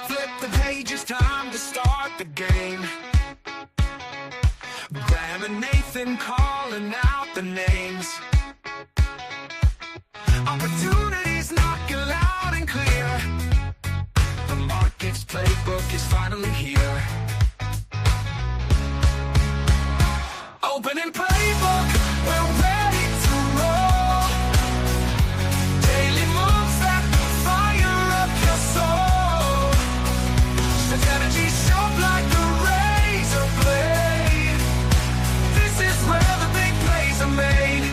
Flip the page, it's time to start the game. Graham and Nathan calling out the names. Opportunities knocking loud and clear. The market's playbook is finally here. Opening playbook, we're ready to roll. Daily moves that fire up your soul. Strategy sharp like the razor blade. This is where the big plays are made.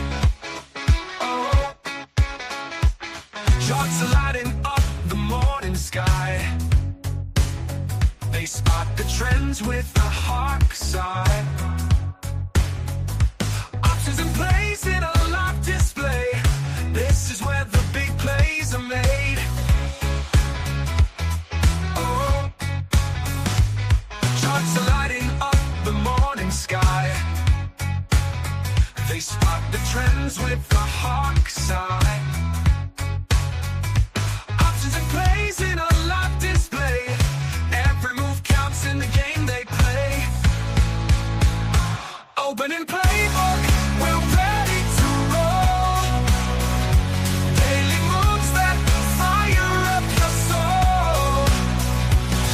Oh, charts are lighting up the morning sky. They spot the trends with a hawk's eye. Options and plays in a live display. This is where the big plays are made. Oh, charts are lighting up the morning sky. They spot the trends with a hawk's eye. Options and plays in a live display. Every move counts in the game they play. Opening playbook, we're ready to roll. Daily moves that fire up your soul.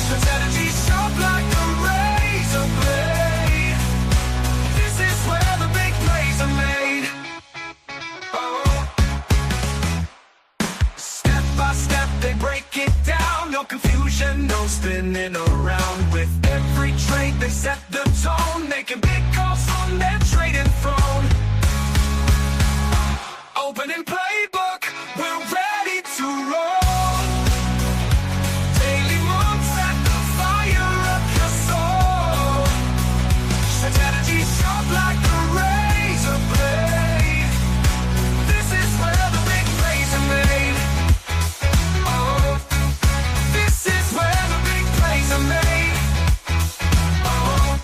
Strategy sharp like a razor blade. This is where the big plays are made. Oh, step by step they break it down. No confusion, no spinning around. With every trade they set the tone. Making big calls on their trading throne. Opening playbook, we're ready to roll. Daily moves that fire up your soul. Strategy sharp like a razor blade. This is where the big plays are made. Oh, this is where the big plays are made. Oh.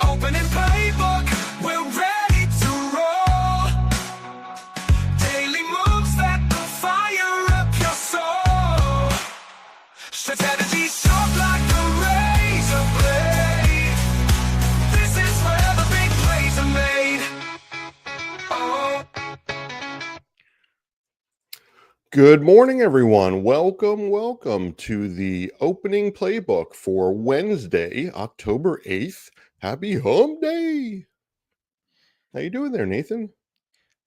Opening playbook, we're ready to roll. Daily moves that fire up your soul. Strategy sharp like a razor blade. This is where the big plays are made. Oh. Good morning, everyone. Welcome to the opening playbook for Wednesday, October 8th. Happy Hump Day. How you doing there, Nathan?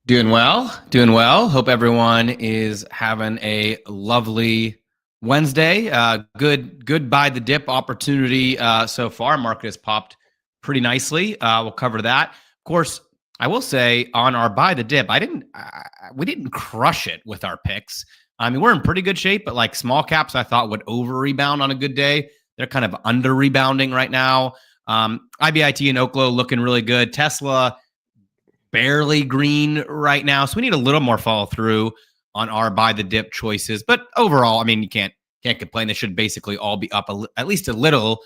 Doing well. Hope everyone is having a lovely Wednesday. Good buy the dip opportunity so far. Market has popped pretty nicely. We'll cover that. Of course, I will say on our buy the dip, we didn't crush it with our picks. I mean, we're in pretty good shape, but like small caps, I thought would over rebound on a good day. They're kind of under rebounding right now. IBIT and Oklo looking really good. Tesla barely green right now, so we need a little more follow through on our buy the dip choices. But overall, I mean, you can't complain. They should basically all be up at least a little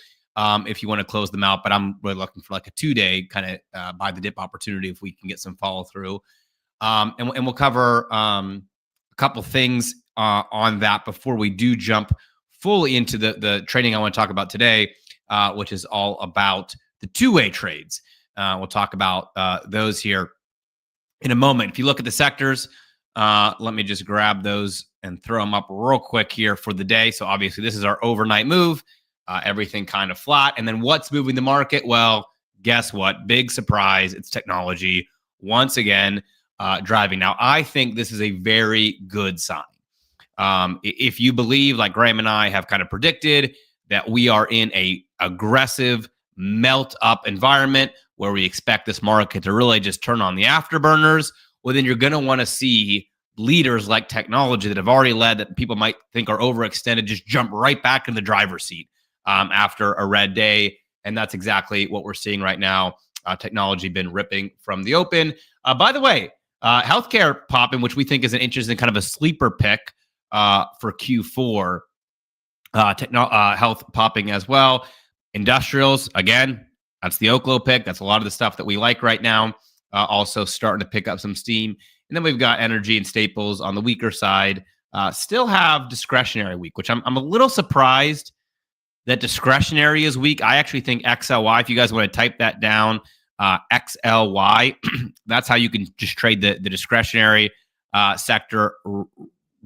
if you want to close them out. But I'm really looking for like a 2-day kind of buy the dip opportunity if we can get some follow through. And we'll cover a couple things on that before we do jump fully into the trading I want to talk about today, which is all about the two-way trades. We'll talk about those here in a moment. If you look at the sectors, let me just grab those and throw them up real quick here for the day. So obviously this is our overnight move. Everything kind of flat. And then what's moving the market? Well, guess what? Big surprise. It's technology once again driving. Now, I think this is a very good sign. If you believe, like Graham and I have kind of predicted, that we are in a aggressive melt up environment where we expect this market to really just turn on the afterburners, well, then you're going to want to see leaders like technology that have already led, that people might think are overextended, just jump right back in the driver's seat after a red day. And that's exactly what we're seeing right now. Technology been ripping from the open. By the way, healthcare popping, which we think is an interesting kind of a sleeper pick for Q4. Health popping as well. Industrials, again, that's the Oklo pick. That's a lot of the stuff that we like right now. Also starting to pick up some steam. And then we've got energy and staples on the weaker side. Still have discretionary weak, which I'm a little surprised that discretionary is weak. I actually think XLY, if you guys want to type that down, XLY, that's how you can just trade the discretionary sector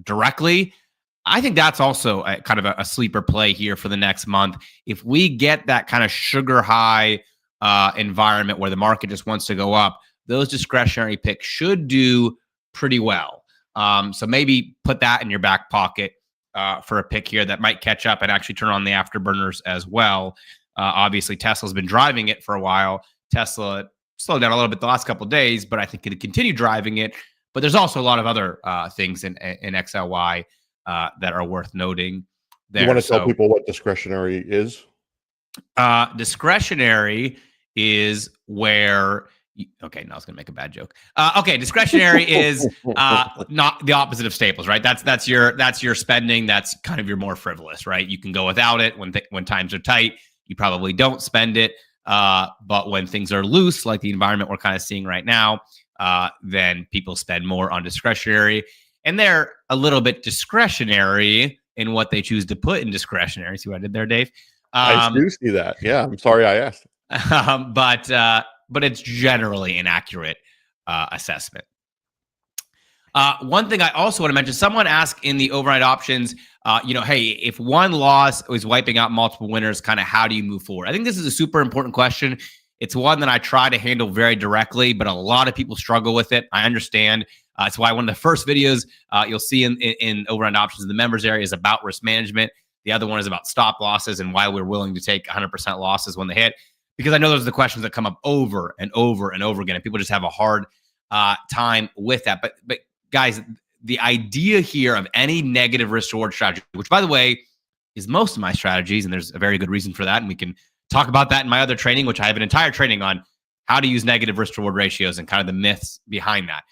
directly. I think that's also kind of a sleeper play here for the next month. If we get that kind of sugar high environment where the market just wants to go up, those discretionary picks should do pretty well. So maybe put that in your back pocket for a pick here that might catch up and actually turn on the afterburners as well. Obviously, Tesla's been driving it for a while. Tesla slowed down a little bit the last couple of days, but I think it'll continue driving it. But there's also a lot of other things in XLY that are worth noting there. You want to tell people what discretionary is? Discretionary is where okay, no, I was gonna make a bad joke. Okay, discretionary is not the opposite of staples, right? That's your spending. That's kind of your more frivolous, right? You can go without it when times are tight. You probably don't spend it, but when things are loose, like the environment we're kind of seeing right now, then people spend more on discretionary, and they're a little bit discretionary in what they choose to put in discretionary. See what I did there, Dave? I do see that. Yeah, I'm sorry I asked. But it's generally an accurate assessment. One thing I also want to mention, someone asked in the overnight options, hey, if one loss is wiping out multiple winners, kind of how do you move forward? I think this is a super important question. It's one that I try to handle very directly, but a lot of people struggle with it. I understand. It's why one of the first videos you'll see in overnight options in the members area is about risk management. The other one is about stop losses and why we're willing to take 100% losses when they hit. Because I know those are the questions that come up over and over and over again, and people just have a hard time with that. But guys, the idea here of any negative risk reward strategy, which by the way is most of my strategies, and there's a very good reason for that, and we can talk about that in my other training, which I have an entire training on how to use negative risk reward ratios and kind of the myths behind that.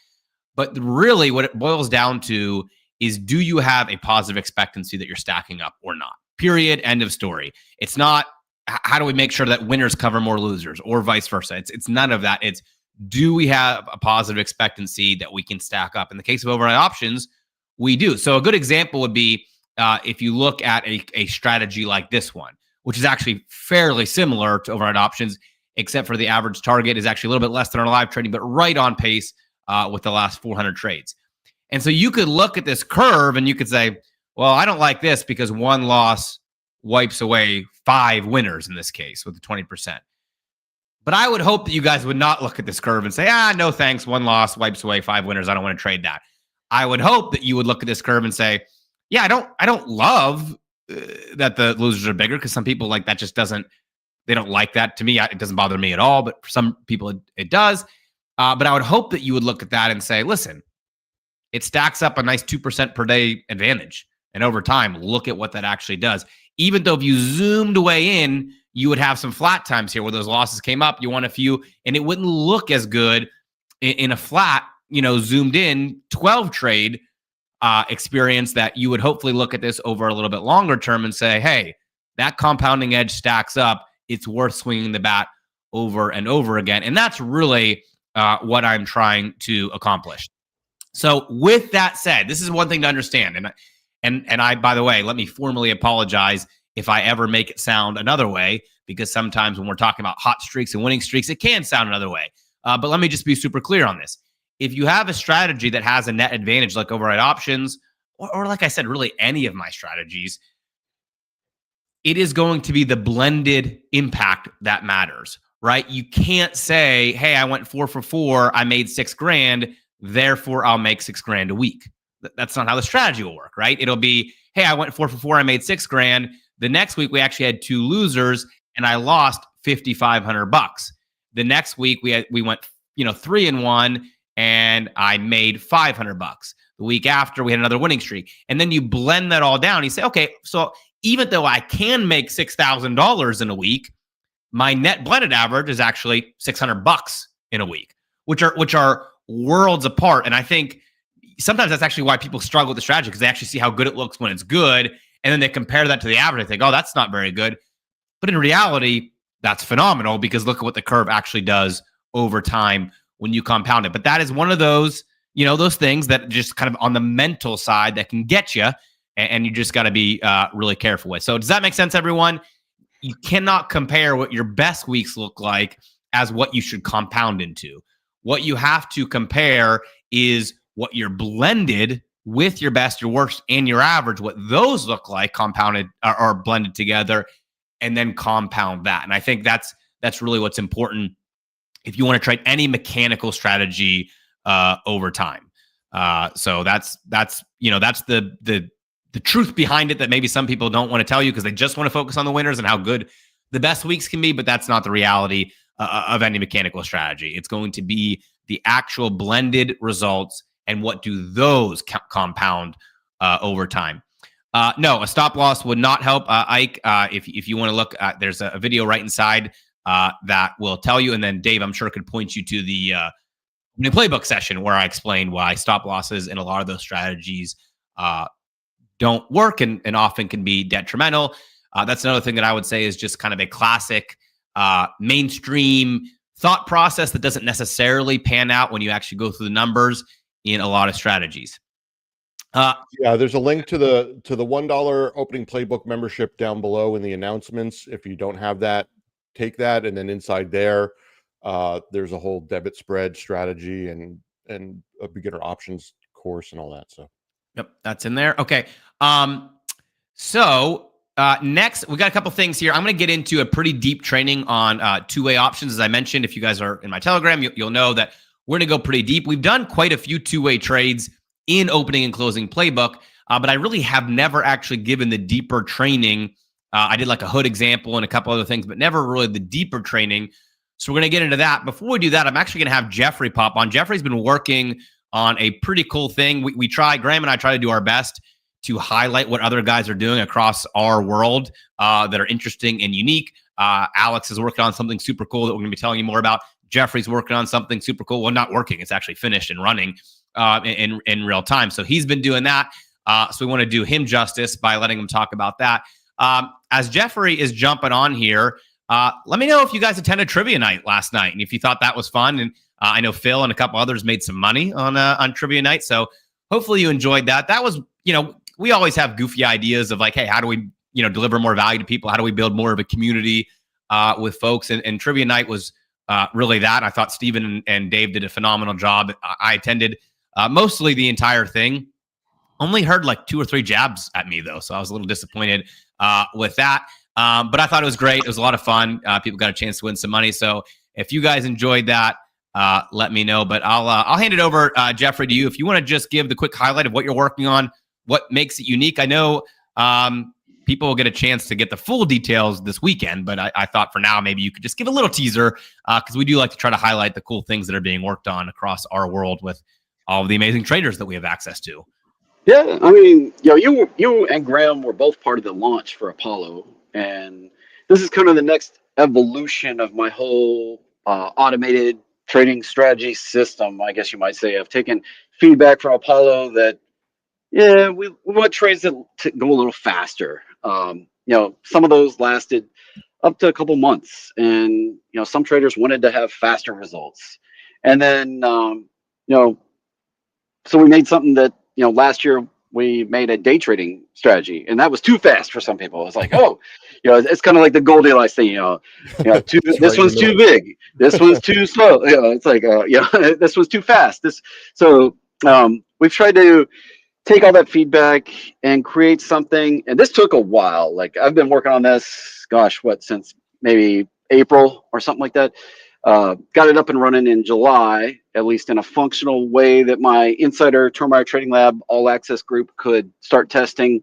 But really, what it boils down to is, do you have a positive expectancy that you're stacking up or not? Period. End of story. It's not, how do we make sure that winners cover more losers or vice versa? It's none of that. It's, do we have a positive expectancy that we can stack up? In the case of overnight options, we do. So a good example would be if you look at a strategy like this one, which is actually fairly similar to overnight options, except for the average target is actually a little bit less than our live trading, but right on pace with the last 400 trades. And so you could look at this curve and you could say, well, I don't like this because one loss wipes away 5 winners in this case with the 20%. But I would hope that you guys would not look at this curve and say, no thanks, one loss wipes away 5 winners. I don't want to trade that. I would hope that you would look at this curve and say, yeah, I don't love that the losers are bigger, because some people like that just doesn't, they don't like that. To me, it doesn't bother me at all, but for some people it does. But I would hope that you would look at that and say, listen, it stacks up a nice 2% per day advantage. And over time, look at what that actually does. Even though if you zoomed way in, you would have some flat times here where those losses came up. You want a few, and it wouldn't look as good in a flat, zoomed in 12 trade experience, that you would hopefully look at this over a little bit longer term and say, hey, that compounding edge stacks up. It's worth swinging the bat over and over again. And that's really what I'm trying to accomplish. So with that said, this is one thing to understand. And I, by the way, let me formally apologize if I ever make it sound another way, because sometimes when we're talking about hot streaks and winning streaks, it can sound another way. But let me just be super clear on this. If you have a strategy that has a net advantage like override options, or like I said, really any of my strategies, it is going to be the blended impact that matters, right? You can't say, hey, I went 4 for 4, I made $6,000, therefore I'll make $6,000 a week. That's not how the strategy will work, right? It'll be, hey, I went 4 for 4, I made $6,000. The next week we actually had 2 losers and I lost $5,500. The next week we went 3 and 1 and I made $500. The week after we had another winning streak. And then you blend that all down. You say, okay, so even though I can make $6,000 in a week, my net blended average is actually $600 in a week, which are worlds apart. And I think sometimes that's actually why people struggle with the strategy, because they actually see how good it looks when it's good, and then they compare that to the average. They think, oh, that's not very good. But in reality, that's phenomenal, because look at what the curve actually does over time when you compound it. But that is one of those, those things that just kind of on the mental side that can get you, and you just got to be really careful with. So does that make sense, everyone? You cannot compare what your best weeks look like as what you should compound into. What you have to compare is what your blended with your best, your worst, and your average, what those look like compounded or blended together, and then compound that. And I think that's really what's important if you want to trade any mechanical strategy over time. So that's the truth behind it that maybe some people don't want to tell you, because they just want to focus on the winners and how good the best weeks can be. But that's not the reality of any mechanical strategy. It's going to be the actual blended results and what do those compound over time. No, a stop loss would not help, Ike. If you want to look, there's a video right inside that will tell you. And then Dave, I'm sure, could point you to the playbook session where I explained why stop losses and a lot of those strategies don't work and often can be detrimental. That's another thing that I would say is just kind of a classic mainstream thought process that doesn't necessarily pan out when you actually go through the numbers in a lot of strategies. Yeah, there's a link to the $1 opening playbook membership down below in the announcements. If you don't have that, take that, and then inside there, there's a whole debit spread strategy and a beginner options course and all that. So, yep, that's in there. Okay. So next, we got a couple things here. I'm going to get into a pretty deep training on two-way options. As I mentioned, if you guys are in my Telegram, you'll know that we're going to go pretty deep. We've done quite a few two-way trades in opening and closing playbook, but I really have never actually given the deeper training. I did like a hood example and a couple other things, but never really the deeper training. So we're going to get into that. Before we do that, I'm actually going to have Jeffrey pop on. Jeffrey's been working on a pretty cool thing. We try, Graham and I try to do our best to highlight what other guys are doing across our world that are interesting and unique. Alex is working on something super cool that we're going to be telling you more about. Jeffrey's working on something super cool. Well, not working. It's actually finished and running in real time. So he's been doing that. So we want to do him justice by letting him talk about that. As Jeffrey is jumping on here, let me know if you guys attended trivia night last night and if you thought that was fun. And I know Phil and a couple others made some money on trivia night. So hopefully you enjoyed that. That was, we always have goofy ideas of like, hey, how do we, deliver more value to people? How do we build more of a community with folks? And trivia night was really that. I thought Steven and Dave did a phenomenal job. I attended mostly the entire thing. Only heard like 2 or 3 jabs at me though. So I was a little disappointed with that. But I thought it was great. It was a lot of fun. People got a chance to win some money. So if you guys enjoyed that, let me know. But I'll hand it over, Jeffrey, to you. If you want to just give the quick highlight of what you're working on, what makes it unique. I know people will get a chance to get the full details this weekend, but I thought for now, maybe you could just give a little teaser because we do like to try to highlight the cool things that are being worked on across our world with all of the amazing traders that we have access to. Yeah, I mean, you and Graham were both part of the launch for Apollo, and this is kind of the next evolution of my whole automated trading strategy system, I guess you might say. I've taken feedback from Apollo that, yeah, we want trades that to go a little faster. Some of those lasted up to a couple months, and some traders wanted to have faster results, and then so we made something that last year we made a day trading strategy, and that was too fast for some people. It's like, oh, it's kind of like the Goldilocks thing. This one's too big, this one's too slow. It's like, this one's too fast. We've tried to take all that feedback and create something, and this took a while. Like I've been working on this, since maybe April or something like that. Got it up and running in July, at least in a functional way that my Insider Termite Trading Lab all access group could start testing.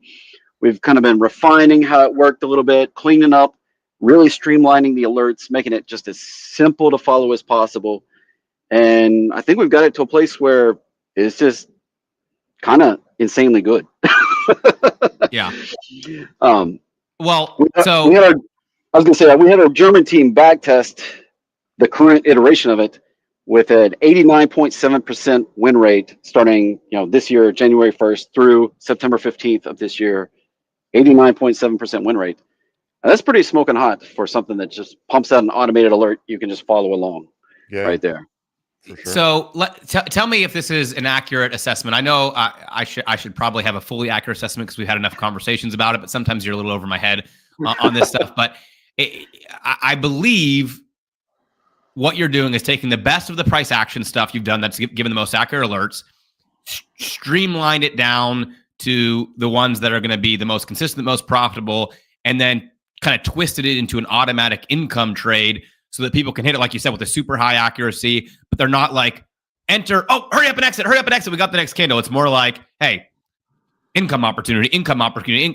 We've kind of been refining how it worked a little bit, cleaning up, really streamlining the alerts, making it just as simple to follow as possible. And I think we've got it to a place where it's just kind of insanely good. Yeah. We had I was going to say we had a German team back test the current iteration of it with an 89.7% win rate starting, this year, January 1st through September 15th of this year. 89.7% win rate. And that's pretty smoking hot for something that just pumps out an automated alert. You can just follow along right there. For sure. So tell me if this is an accurate assessment. I know I should probably have a fully accurate assessment because we've had enough conversations about it, but sometimes you're a little over my head on this stuff. But I believe what you're doing is taking the best of the price action stuff you've done that's given the most accurate alerts, streamlined it down to the ones that are going to be the most consistent, the most profitable, and then kind of twisted it into an automatic income trade so that people can hit it, like you said, with a super high accuracy, but they're not like, enter, oh, hurry up and exit, we got the next candle. It's more like, hey, income opportunity.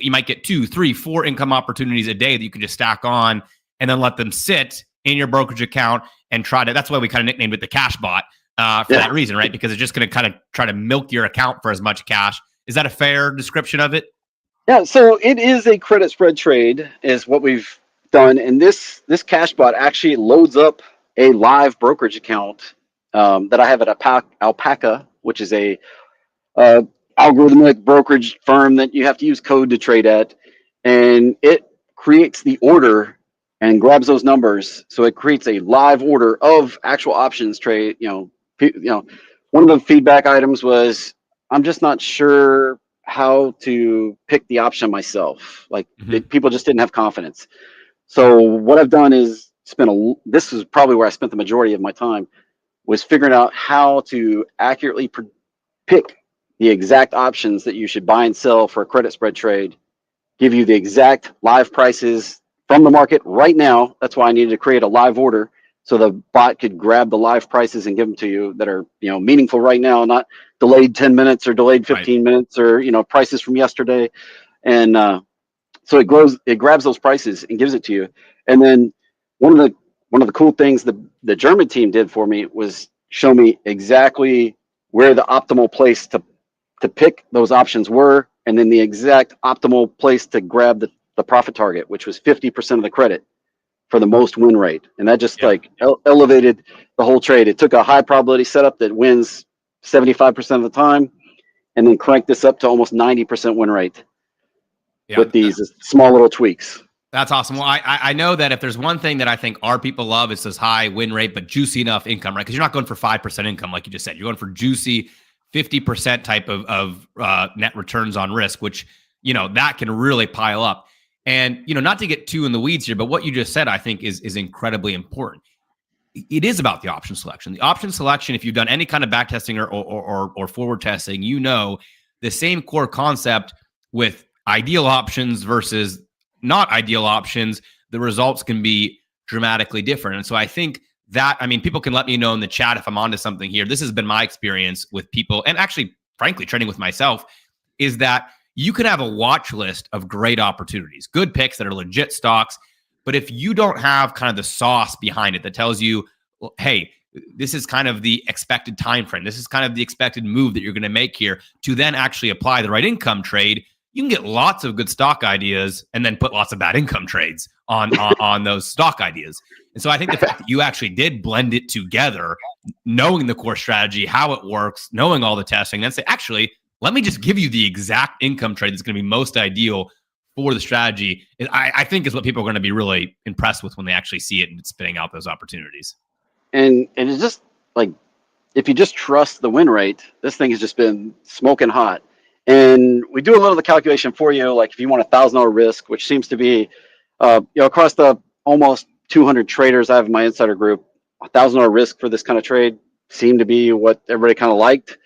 You might get 2, 3, 4 income opportunities a day that you can just stack on and then let them sit in your brokerage account and try to, that's why we kind of nicknamed it the cash bot for that reason, right? Because it's just going to kind of try to milk your account for as much cash. Is that a fair description of it? Yeah, so it is a credit spread trade is what we've done. And this cash bot actually loads up a live brokerage account that I have at Alpaca, which is a algorithmic brokerage firm that you have to use code to trade at. And it creates the order and grabs those numbers. So it creates a live order of actual options trade. One of the feedback items was, I'm just not sure how to pick the option myself. Like people just didn't have confidence. So what I've done is this is probably where I spent the majority of my time, was figuring out how to accurately pick the exact options that you should buy and sell for a credit spread trade, give you the exact live prices from the market right now. That's why I needed to create a live order so the bot could grab the live prices and give them to you that are, meaningful right now, not delayed 10 minutes or delayed 15 minutes or, prices from yesterday. And so it grabs those prices and gives it to you. And then one of the cool things the German team did for me was show me exactly where the optimal place to pick those options were, and then the exact optimal place to grab the profit target, which was 50% of the credit for the most win rate. And that just elevated the whole trade. It took a high probability setup that wins 75% of the time and then cranked this up to almost 90% win rate with these small little tweaks. That's awesome. Well, I know that if there's one thing that I think our people love, it's this high win rate, but juicy enough income, right? Because you're not going for 5% income, like you just said. You're going for juicy 50% type of net returns on risk, which, that can really pile up. And, not to get too in the weeds here, but what you just said, I think is incredibly important. It is about the option selection. The option selection, if you've done any kind of back testing or forward testing, the same core concept with ideal options versus not ideal options, the results can be dramatically different. And so I think that, people can let me know in the chat if I'm onto something here. This has been my experience with people, and actually, frankly, trading with myself, is that you could have a watch list of great opportunities, good picks that are legit stocks. But if you don't have kind of the sauce behind it that tells you, well, hey, this is kind of the expected time frame, this is kind of the expected move that you're going to make here to then actually apply the right income trade, you can get lots of good stock ideas and then put lots of bad income trades on those stock ideas. And so I think the fact that you actually did blend it together, knowing the core strategy, how it works, knowing all the testing, then say, actually, let me just give you the exact income trade that's going to be most ideal for the strategy, I think is what people are going to be really impressed with when they actually see it and spitting out those opportunities. And it's just like, if you just trust the win rate, this thing has just been smoking hot. And we do a lot of the calculation for you. Like if you want $1,000 risk, which seems to be, across the almost 200 traders I have in my insider group, $1,000 risk for this kind of trade seemed to be what everybody kind of liked.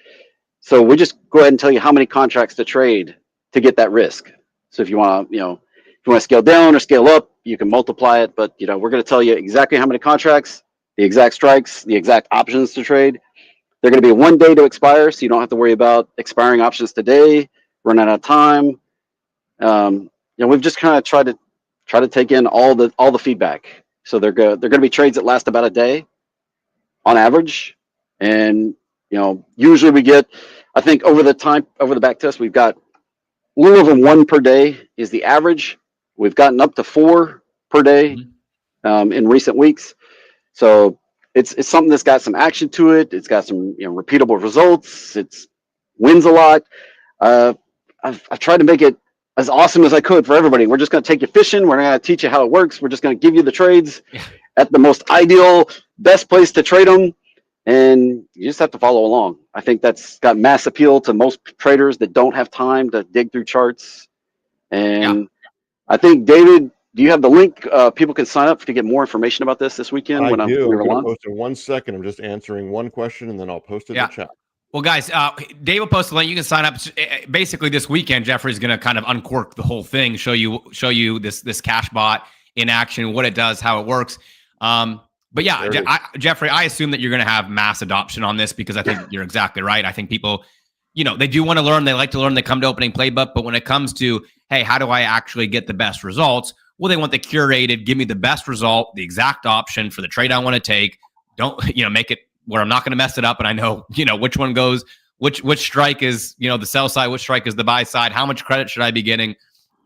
So we just go ahead and tell you how many contracts to trade to get that risk. So if you want to, if you want to scale down or scale up, you can multiply it. But we're going to tell you exactly how many contracts, the exact strikes, the exact options to trade. They're going to be 1 day to expire, so you don't have to worry about expiring options today, run out of time. We've just kind of tried to take in all the feedback. So they're going to be trades that last about a day on average, and usually we get, I think over the back test, we've got a little over 1 per day is the average. We've gotten up to 4 per day Mhm. in recent weeks. So it's something that's got some action to it. It's got some repeatable results. It's wins a lot. Uh, I've tried to make it as awesome as I could for everybody. We're just going to take you fishing. We're going to teach you how it works. We're just going to give you the trades Yeah. at the most ideal, best place to trade them. And you just have to follow along. I think that's got mass appeal to most traders that don't have time to dig through charts. Yeah. And I think, David, do you have the link? People can sign up to get more information about this weekend I when do. I'm we're going to on. post in 1 second. I'm just answering one question, and then I'll post it in Yeah. the chat. Well, guys, Dave will post the link. You can sign up. Basically, this weekend, Jeffrey's going to kind of uncork the whole thing, show you this cash bot in action, what it does, how it works. But yeah, Jeffrey, I assume that you're going to have mass adoption on this because I think you're exactly right. I think people, they do want to learn. They like to learn. They come to Opening Playbook. But when it comes to, hey, how do I actually get the best results? Well, they want the curated, give me the best result, the exact option for the trade I want to take. Don't, make it where I'm not going to mess it up. And I know, which one goes, which strike is, the sell side, which strike is the buy side, how much credit should I be getting,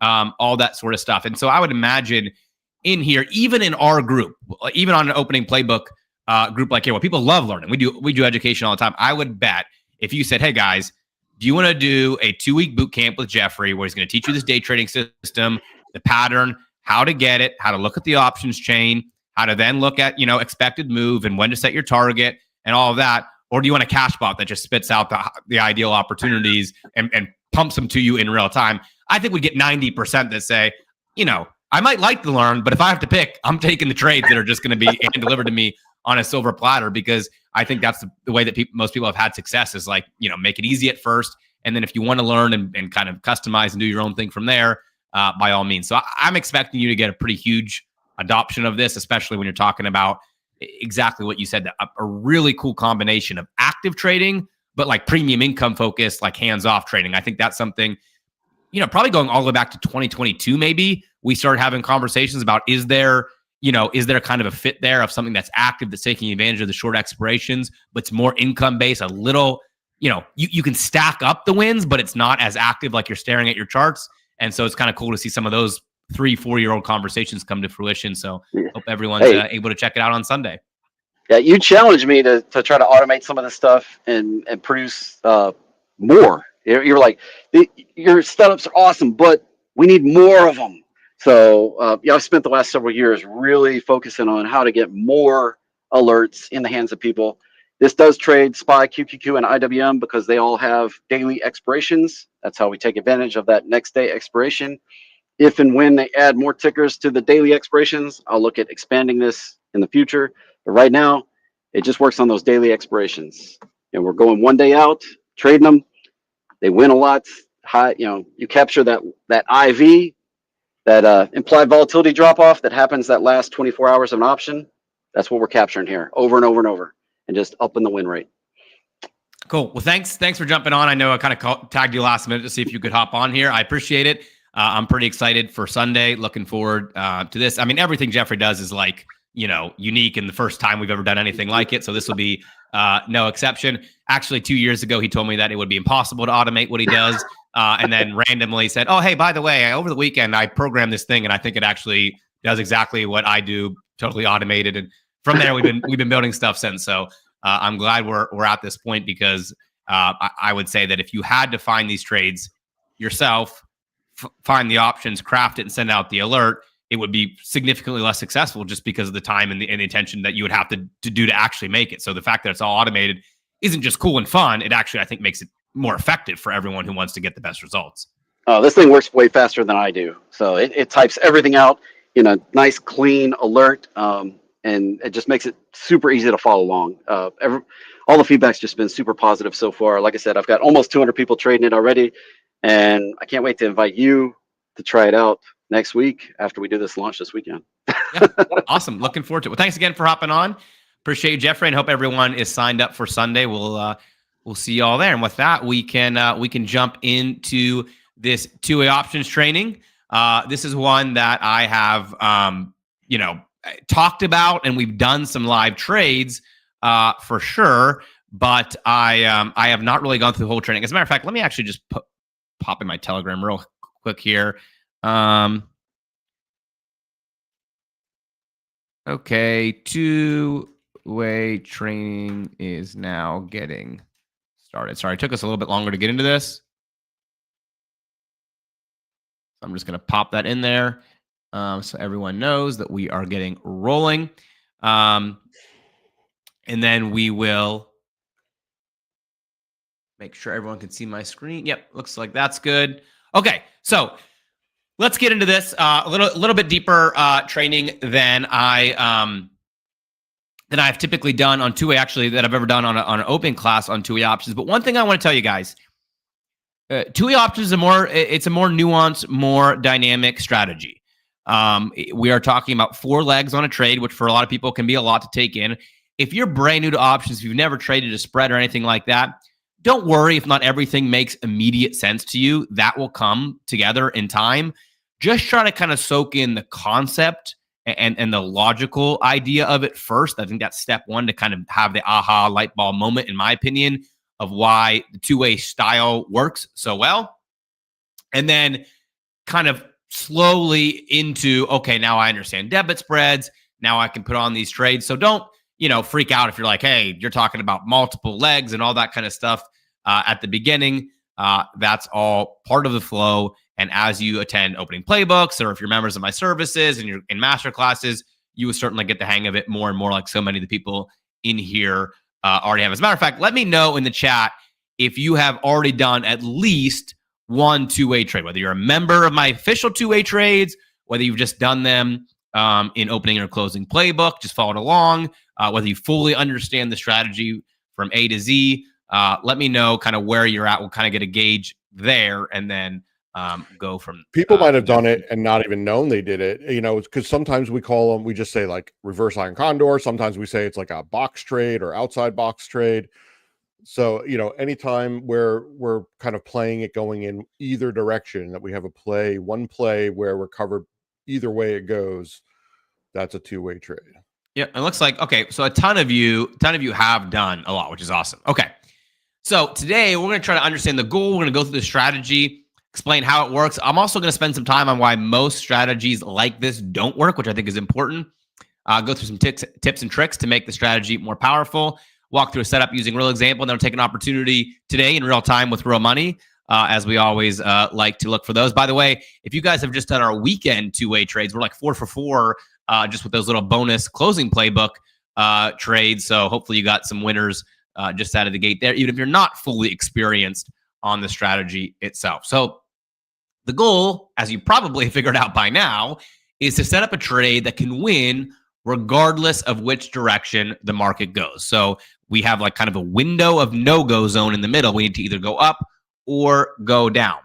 all that sort of stuff. And so I would imagine in here, even in our group, even on an Opening Playbook group like here, where people love learning, we do education all the time. I would bet if you said, hey guys, do you want to do a 2-week boot camp with Jeffrey where he's going to teach you this day trading system, the pattern, how to get it, how to look at the options chain, how to then look at, expected move and when to set your target and all of that? Or do you want a cash bot that just spits out the ideal opportunities and pumps them to you in real time? I think we get 90% that say, I might like to learn, but if I have to pick, I'm taking the trades that are just going to be hand delivered to me on a silver platter, because I think that's the way that most people have had success is like, make it easy at first. And then if you want to learn and kind of customize and do your own thing from there, by all means. So I'm expecting you to get a pretty huge adoption of this, especially when you're talking about exactly what you said, a really cool combination of active trading, but like premium income focused, like hands-off trading. I think that's something, probably going all the way back to 2022, maybe we started having conversations about, is there kind of a fit there of something that's active, that's taking advantage of the short expirations, but it's more income based, a little, you can stack up the wins, but it's not as active, like you're staring at your charts. And so it's kind of cool to see some of those 3-4-year-old conversations come to fruition. So hope everyone's able to check it out on Sunday. Yeah, you challenged me to try to automate some of this stuff and produce more. You're like, your setups are awesome, but we need more of them. So I've spent the last several years really focusing on how to get more alerts in the hands of people. This does trade SPY, QQQ, and IWM because they all have daily expirations. That's how we take advantage of that next day expiration. If and when they add more tickers to the daily expirations, I'll look at expanding this in the future. But right now, it just works on those daily expirations. We're going one day out, trading them. They win a lot. High, you capture that IV, that implied volatility drop off that happens that last 24 hours of an option. That's what we're capturing here, over and over and over, and just upping the win rate. Cool. Well, thanks for jumping on. I know I kind of tagged you last minute to see if you could hop on here. I appreciate it. I'm pretty excited for Sunday. Looking forward to this. I mean, everything Jeffrey does is like, unique and the first time we've ever done anything like it. So this will be no exception. Actually, 2 years ago, he told me that it would be impossible to automate what he does. And then randomly said, oh, hey, by the way, over the weekend, I programmed this thing and I think it actually does exactly what I do, totally automated. And from there, we've been building stuff since. So I'm glad we're at this point because I would say that if you had to find these trades yourself, find the options, craft it, and send out the alert, it would be significantly less successful just because of the time and the attention that you would have to do to actually make it. So the fact that it's all automated isn't just cool and fun. It actually, I think, makes it more effective for everyone who wants to get the best results. Oh, this thing works way faster than I do. So it types everything out in a nice, clean alert, and it just makes it super easy to follow along. All the feedback's just been super positive so far. Like I said, I've got almost 200 people trading it already, and I can't wait to invite you to try it out next week after we do this launch this weekend. Yeah, awesome. Looking forward to it. Well, thanks again for hopping on. Appreciate you, Jeffrey, and hope everyone is signed up for Sunday. We'll see you all there. And with that, we can jump into this two-way options training. This is one that I have talked about, and we've done some live trades for sure. But I have not really gone through the whole training. As a matter of fact, let me actually just pop in my Telegram real quick here. Okay, two-way training is now getting started. Sorry, it took us a little bit longer to get into this. I'm just going to pop that in there so everyone knows that we are getting rolling. And then we will make sure everyone can see my screen. Yep, looks like that's good. Okay, so let's get into this a little bit deeper training than I've typically done on two-way, actually, that I've ever done on an open class on two-way options. But one thing I want to tell you guys, two-way options is a more nuanced, more dynamic strategy. We are talking about 4 legs on a trade, which for a lot of people can be a lot to take in. If you're brand new to options, if you've never traded a spread or anything like that, don't worry if not everything makes immediate sense to you. That will come together in time. Just try to kind of soak in the concept and the logical idea of it first. I think that's step one, to kind of have the aha light bulb moment, in my opinion, of why the two-way style works so well. And then kind of slowly into, okay, now I understand debit spreads. Now I can put on these trades. So don't, freak out if you're like, hey, you're talking about multiple legs and all that kind of stuff at the beginning. That's all part of the flow. And as you attend opening playbooks, or if you're members of my services and you're in master classes, you will certainly get the hang of it more and more, like so many of the people in here already have. As a matter of fact, let me know in the chat if you have already done at least one two-way trade, whether you're a member of my official two-way trades, whether you've just done them in opening or closing playbook, just followed along, whether you fully understand the strategy from A to Z. Let me know kind of where you're at. We'll kind of get a gauge there, and then go from. People might have done it and not even known they did it, because sometimes we call them, we just say like reverse iron condor. Sometimes we say it's like a box trade or outside box trade. So, anytime where we're kind of playing it going in either direction, that we have one play where we're covered either way it goes, that's a two-way trade. Yeah, it looks like, okay, so a ton of you have done a lot, which is awesome. Okay, so today we're going to try to understand the goal. We're going to go through the strategy, explain how it works. I'm also going to spend some time on why most strategies like this don't work, which I think is important. Go through some tips and tricks to make the strategy more powerful. Walk through a setup using real example, and then we'll take an opportunity today in real time with real money, as we always like to look for those. By the way, if you guys have just done our weekend two-way trades, we're like 4 for 4 just with those little bonus closing playbook trades. So hopefully you got some winners just out of the gate there, even if you're not fully experienced on the strategy itself. So the goal, as you probably figured out by now, is to set up a trade that can win regardless of which direction the market goes. So we have like kind of a window of no-go zone in the middle. We need to either go up or go down.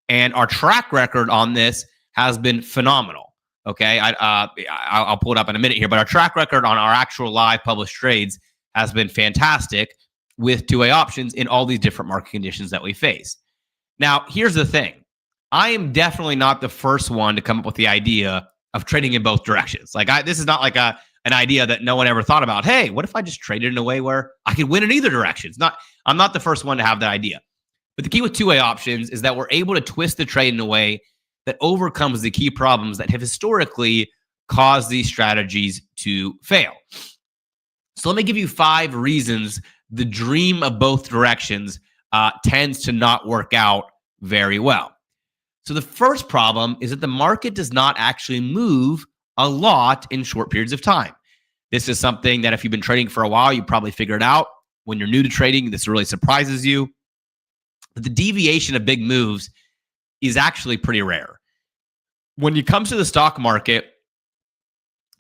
And our track record on this has been phenomenal. Okay, I'll pull it up in a minute here, but our track record on our actual live published trades has been fantastic with two-way options in all these different market conditions that we face. Now, here's the thing. I am definitely not the first one to come up with the idea of trading in both directions. This is not like an idea that no one ever thought about. Hey, what if I just traded in a way where I could win in either direction? I'm not the first one to have that idea. But the key with two-way options is that we're able to twist the trade in a way that overcomes the key problems that have historically caused these strategies to fail. So let me give you 5 reasons the dream of both directions tends to not work out very well. So the first problem is that the market does not actually move a lot in short periods of time. This is something that if you've been trading for a while, you probably figured out. When you're new to trading, this really surprises you. But the deviation of big moves is actually pretty rare. When it comes to the stock market,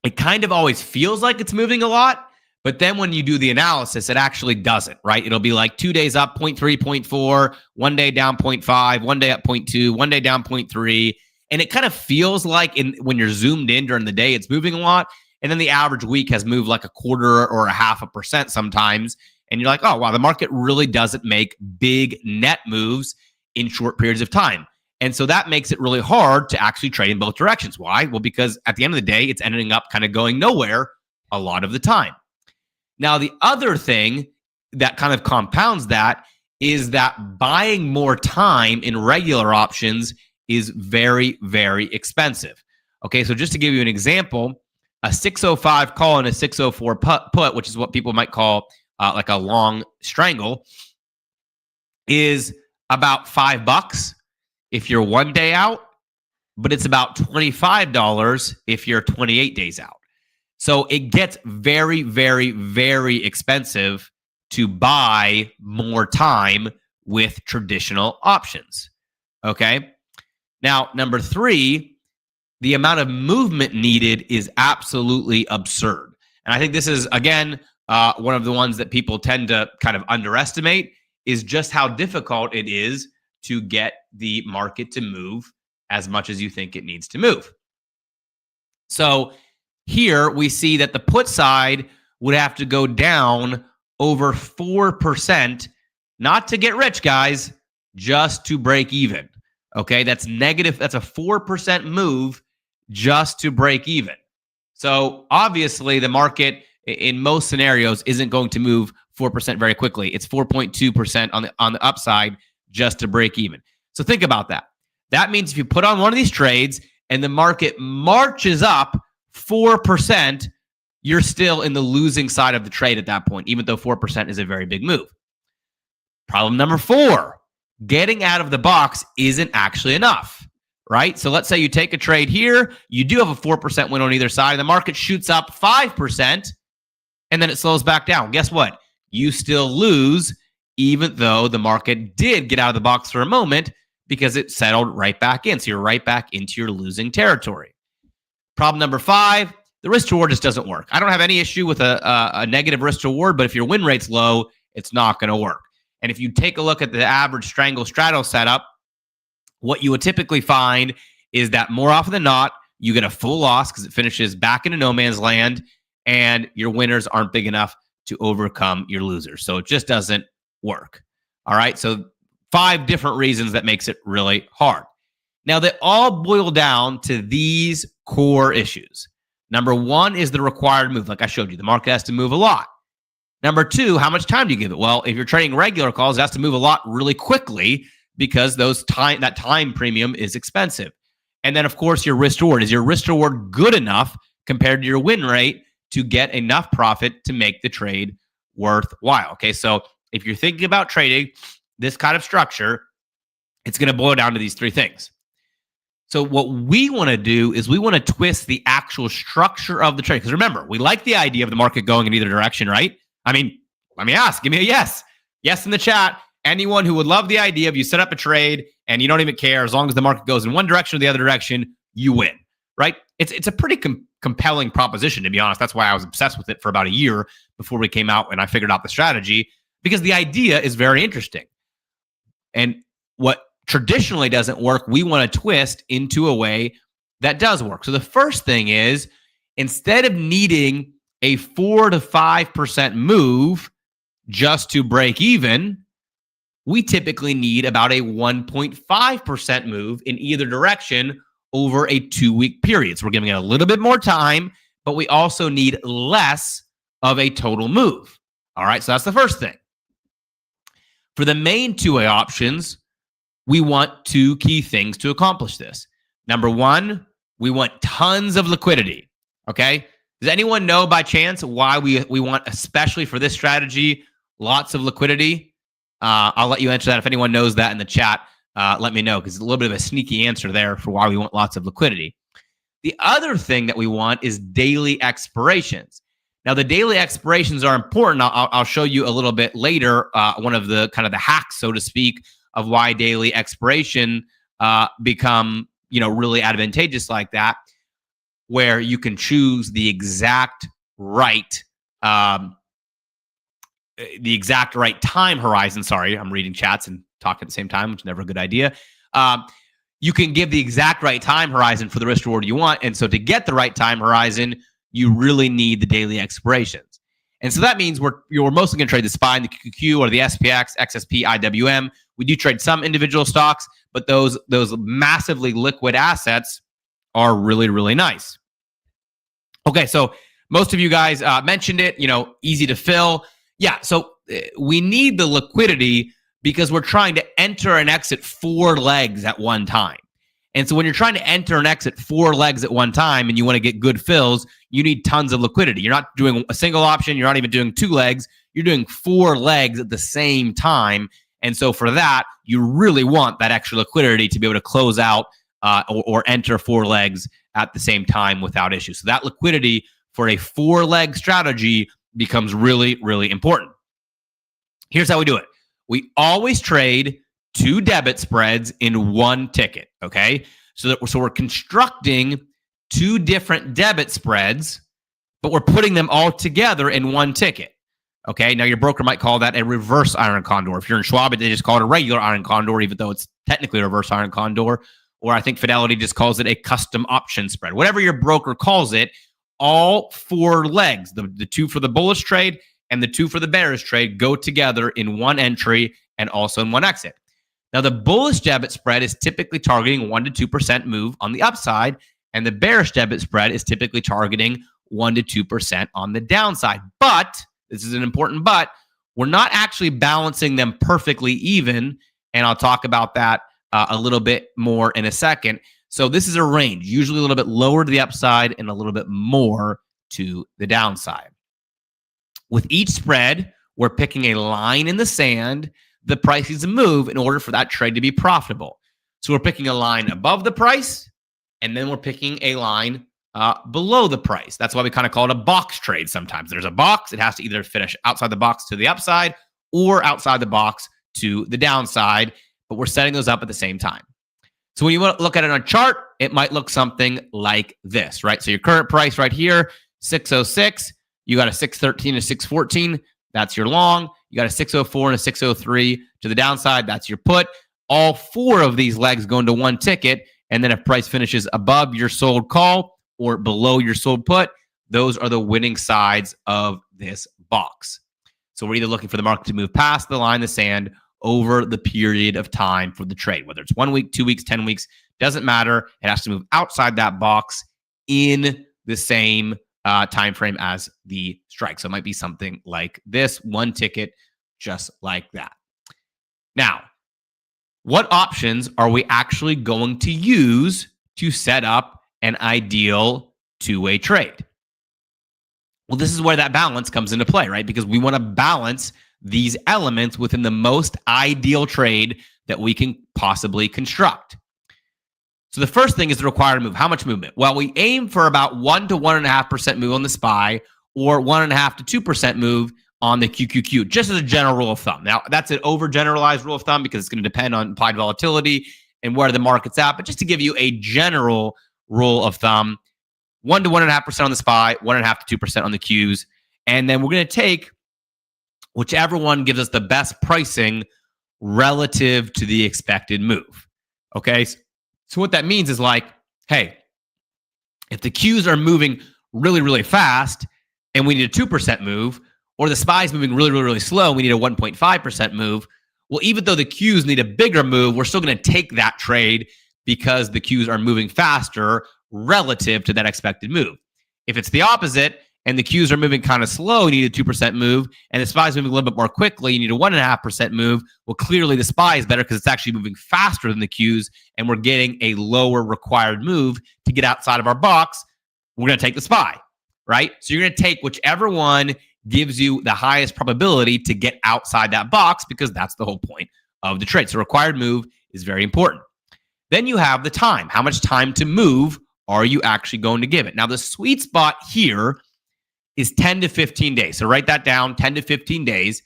it kind of always feels like it's moving a lot, but then when you do the analysis, it actually doesn't, right? It'll be like 2 days up 0.3, 0.4, 1 day down 0.5, 1 day up 0.2, 1 day down 0.3. And it kind of feels like when you're zoomed in during the day, it's moving a lot. And then the average week has moved like 1/4 or 0.5% sometimes. And you're like, oh, wow, the market really doesn't make big net moves in short periods of time. And so that makes it really hard to actually trade in both directions. Why? Well, because at the end of the day, it's ending up kind of going nowhere a lot of the time. Now, the other thing that kind of compounds that is that buying more time in regular options is very, very expensive. Okay, so just to give you an example, a 605 call and a 604 put, which is what people might call like a long strangle, is about $5 if you're 1 day out, but it's about $25 if you're 28 days out. So it gets very, very, very expensive to buy more time with traditional options. Okay. Now, number 3, the amount of movement needed is absolutely absurd. And I think this is, again, one of the ones that people tend to kind of underestimate, is just how difficult it is to get the market to move as much as you think it needs to move. So here we see that the put side would have to go down over 4%, not to get rich, guys, just to break even. Okay, that's negative. That's a 4% move just to break even. So obviously the market in most scenarios isn't going to move 4% very quickly. It's 4.2% on the upside just to break even. So think about that. That means if you put on one of these trades and the market marches up 4%, you're still in the losing side of the trade at that point, even though 4% is a very big move. Problem number 4, getting out of the box isn't actually enough, right? So let's say you take a trade here, you do have a 4% win on either side, and the market shoots up 5%, and then it slows back down. Guess what? You still lose, even though the market did get out of the box for a moment, because it settled right back in. So you're right back into your losing territory. Problem number 5, the risk to reward just doesn't work. I don't have any issue with a negative risk to reward, but if your win rate's low, it's not going to work. And if you take a look at the average strangle straddle setup, what you would typically find is that more often than not, you get a full loss because it finishes back into no man's land, and your winners aren't big enough to overcome your losers. So it just doesn't work. All right. So 5 different reasons that makes it really hard. Now, they all boil down to these core issues. Number 1 is the required move. Like I showed you, the market has to move a lot. Number 2, how much time do you give it? Well, if you're trading regular calls, it has to move a lot really quickly because that time premium is expensive. And then, of course, your risk reward. Is your risk reward good enough compared to your win rate to get enough profit to make the trade worthwhile? Okay, so if you're thinking about trading this kind of structure, it's going to boil down to these 3 things. So what we want to do is we want to twist the actual structure of the trade. Because remember, we like the idea of the market going in either direction, right? I mean, let me ask, give me a yes. Yes in the chat. Anyone who would love the idea of you set up a trade and you don't even care, as long as the market goes in one direction or the other direction, you win, right? It's a pretty compelling proposition, to be honest. That's why I was obsessed with it for about a year before we came out and I figured out the strategy, because the idea is very interesting. And what traditionally doesn't work, we want to twist into a way that does work. So the first thing is, instead of needing a 4 to 5% move just to break even, we typically need about a 1.5% move in either direction over a 2-week period. So we're giving it a little bit more time, but we also need less of a total move. All right, so that's the first thing. For the main 2-way options, we want 2 key things to accomplish this. Number 1, we want tons of liquidity. Okay? Does anyone know by chance why we want, especially for this strategy, lots of liquidity? I'll let you answer that. If anyone knows that in the chat, let me know, because it's a little bit of a sneaky answer there for why we want lots of liquidity. The other thing that we want is daily expirations. Now, the daily expirations are important. I'll show you a little bit later one of the kind of the hacks, so to speak, of why daily expiration become really advantageous like that, where you can choose the exact right time horizon. Sorry, I'm reading chats and talking at the same time, which is never a good idea. You can give the exact right time horizon for the risk reward you want. And so to get the right time horizon, you really need the daily expirations. And so that means you're mostly going to trade the SPY and the QQQ or the SPX, XSP, IWM. We do trade some individual stocks, but those massively liquid assets are really, really nice. Okay, so most of you guys mentioned it, easy to fill. Yeah, so we need the liquidity because we're trying to enter and exit 4 legs at one time. And so when you're trying to enter and exit 4 legs at one time and you want to get good fills, you need tons of liquidity. You're not doing a single option. You're not even doing 2 legs. You're doing 4 legs at the same time. And so for that, you really want that extra liquidity to be able to close out or enter 4 legs at the same time without issue. So that liquidity for a 4-leg strategy becomes really, really important. Here's how we do it. We always trade 2 debit spreads in 1 ticket, okay? So we're constructing 2 different debit spreads, but we're putting them all together in 1 ticket, okay? Now, your broker might call that a reverse iron condor. If you're in Schwab, they just call it a regular iron condor, even though it's technically a reverse iron condor. Or I think Fidelity just calls it a custom option spread. Whatever your broker calls it, all 4 legs, the 2 for the bullish trade and the 2 for the bearish trade, go together in 1 entry and also in 1 exit. Now, the bullish debit spread is typically targeting 1 to 2% move on the upside, and the bearish debit spread is typically targeting 1 to 2% on the downside. But, this is an important but, we're not actually balancing them perfectly even, and I'll talk about that a little bit more in a second. So this is a range, usually a little bit lower to the upside and a little bit more to the downside. With each spread, we're picking a line in the sand. The price needs to move in order for that trade to be profitable. So we're picking a line above the price, and then we're picking a line below the price. That's why we kind of call it a box trade sometimes. There's a box. It has to either finish outside the box to the upside or outside the box to the downside, but we're setting those up at the same time. So when you want to look at it on a chart, it might look something like this, right? So your current price right here, 606. You got a 613 and a 614. That's your long. You got a 604 and a 603 to the downside. That's your put. All 4 of these legs go into 1 ticket. And then if price finishes above your sold call or below your sold put, those are the winning sides of this box. So we're either looking for the market to move past the line in the sand over the period of time for the trade, whether it's 1 week, 2 weeks, 10 weeks, doesn't matter. It has to move outside that box in the same time frame as the strike. So it might be something like this, 1 ticket, just like that. Now, what options are we actually going to use to set up an ideal 2-way trade? Well, this is where that balance comes into play, right? Because we want to balance these elements within the most ideal trade that we can possibly construct. So the first thing is the required move. How much movement? Well, we aim for about 1 to 1.5% move on the SPY or 1.5 to 2% move on the QQQ, just as a general rule of thumb. Now, that's an overgeneralized rule of thumb because it's going to depend on implied volatility and where the market's at. But just to give you a general rule of thumb, 1 to 1.5% on the SPY, 1.5 to 2% on the Qs. And then we're going to take whichever one gives us the best pricing relative to the expected move. Okay? So what that means is like, hey, if the Qs are moving really, really fast and we need a 2% move, or the SPY is moving really, really, really slow and we need a 1.5% move, well, even though the Qs need a bigger move, we're still going to take that trade because the Qs are moving faster relative to that expected move. If it's the opposite and the Qs are moving kind of slow, you need a 2% move, and the SPY is moving a little bit more quickly, you need a 1.5% move, well, clearly the SPY is better because it's actually moving faster than the Qs, and we're getting a lower required move to get outside of our box. We're going to take the SPY, right? So you're going to take whichever one gives you the highest probability to get outside that box because that's the whole point of the trade. So required move is very important. Then you have the time. How much time to move are you actually going to give it? Now, the sweet spot here is 10 to 15 days. So write that down, 10 to 15 days,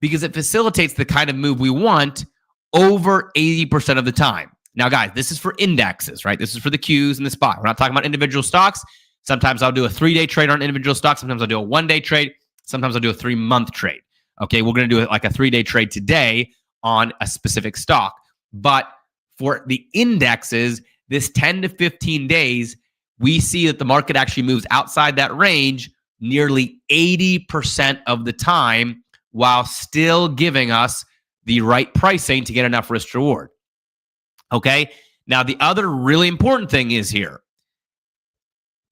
because it facilitates the kind of move we want over 80% of the time. Now, guys, this is for indexes, right? This is for the Qs and the SPY. We're not talking about individual stocks. Sometimes I'll do a 3-day trade on individual stocks. Sometimes I'll do a 1-day trade. Sometimes I'll do a 3-month trade. Okay, we're going to do like a 3-day trade today on a specific stock. But for the indexes, this 10 to 15 days, we see that the market actually moves outside that range nearly 80% of the time while still giving us the right pricing to get enough risk to reward. Okay, now the other really important thing is here,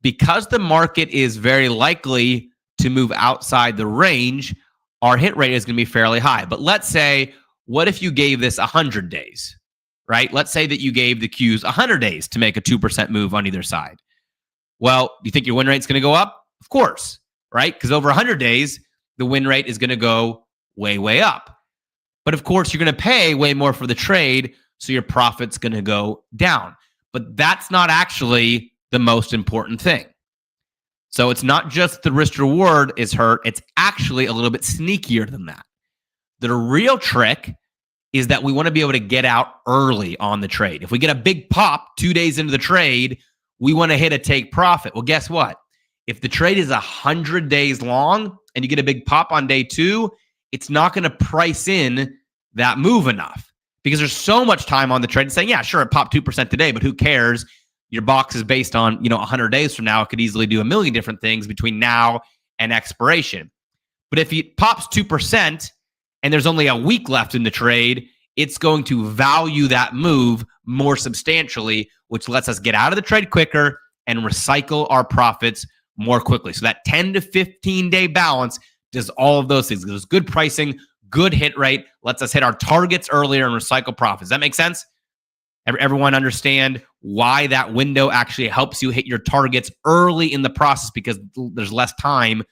because the market is very likely to move outside the range, our hit rate is going to be fairly high. But let's say, what if you gave this 100 days? right? Let's say that you gave the Qs 100 days to make a 2% move on either side. Well, do you think your win rate's going to go up? Of course, right? Because over 100 days, the win rate is going to go way, way up. But of course, you're going to pay way more for the trade, so your profit's going to go down. But that's not actually the most important thing. So it's not just the risk reward is hurt, it's actually a little bit sneakier than that. The real trick is that we want to be able to get out early on the trade. If we get a big pop 2 days into the trade, we want to hit a take profit. Well, guess what? If the trade is 100 days long and you get a big pop on day 2, it's not going to price in that move enough because there's so much time on the trade saying, yeah, sure, it popped 2% today, but who cares? Your box is based on, 100 days from now. It could easily do a million different things between now and expiration. But if it pops 2% and there's only a week left in the trade, it's going to value that move more substantially, which lets us get out of the trade quicker and recycle our profits more quickly. So that 10 to 15 day balance does all of those things. There's good pricing, good hit rate, lets us hit our targets earlier and recycle profits. Does that make sense? Everyone understand why that window actually helps you hit your targets early in the process because there's less time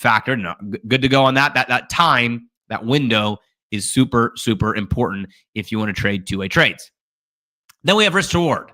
factored. No, good to go on that. That time, that window is super, super important if you want to trade two-way trades. Then we have risk to reward.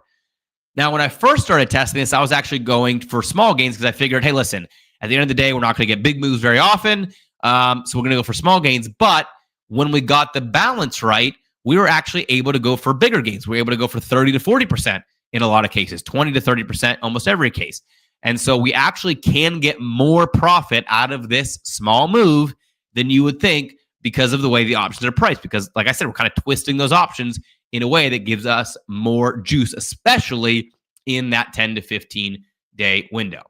Now, when I first started testing this, I was actually going for small gains because I figured, hey, listen, at the end of the day, we're not going to get big moves very often. So we're going to go for small gains. But when we got the balance right, we were actually able to go for bigger gains. We were able to go for 30 to 40% in a lot of cases, 20 to 30%, almost every case. And so we actually can get more profit out of this small move than you would think because of the way the options are priced. Because like I said, we're kind of twisting those options in a way that gives us more juice, especially in that 10 to 15 day window.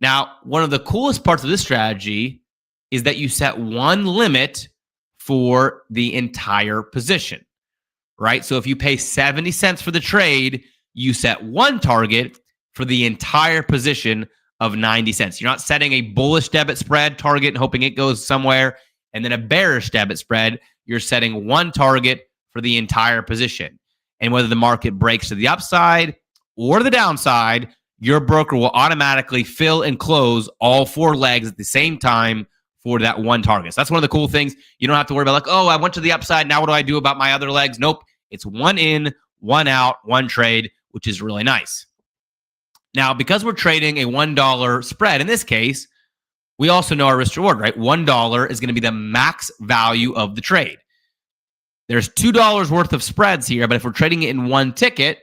Now, one of the coolest parts of this strategy is that you set one limit for the entire position, right? So if you pay 70 cents for the trade, you set one target for the entire position of 90 cents. You're not setting a bullish debit spread target and hoping it goes somewhere, and then a bearish debit spread. You're setting one target for the entire position. And whether the market breaks to the upside or the downside, your broker will automatically fill and close all four legs at the same time for that one target. So that's one of the cool things. You don't have to worry about like, oh, I went to the upside. Now what do I do about my other legs? Nope. It's one in, one out, one trade, which is really nice. Now, because we're trading a $1 spread, in this case, we also know our risk reward, right? $1 is going to be the max value of the trade. There's $2 worth of spreads here, but if we're trading it in one ticket,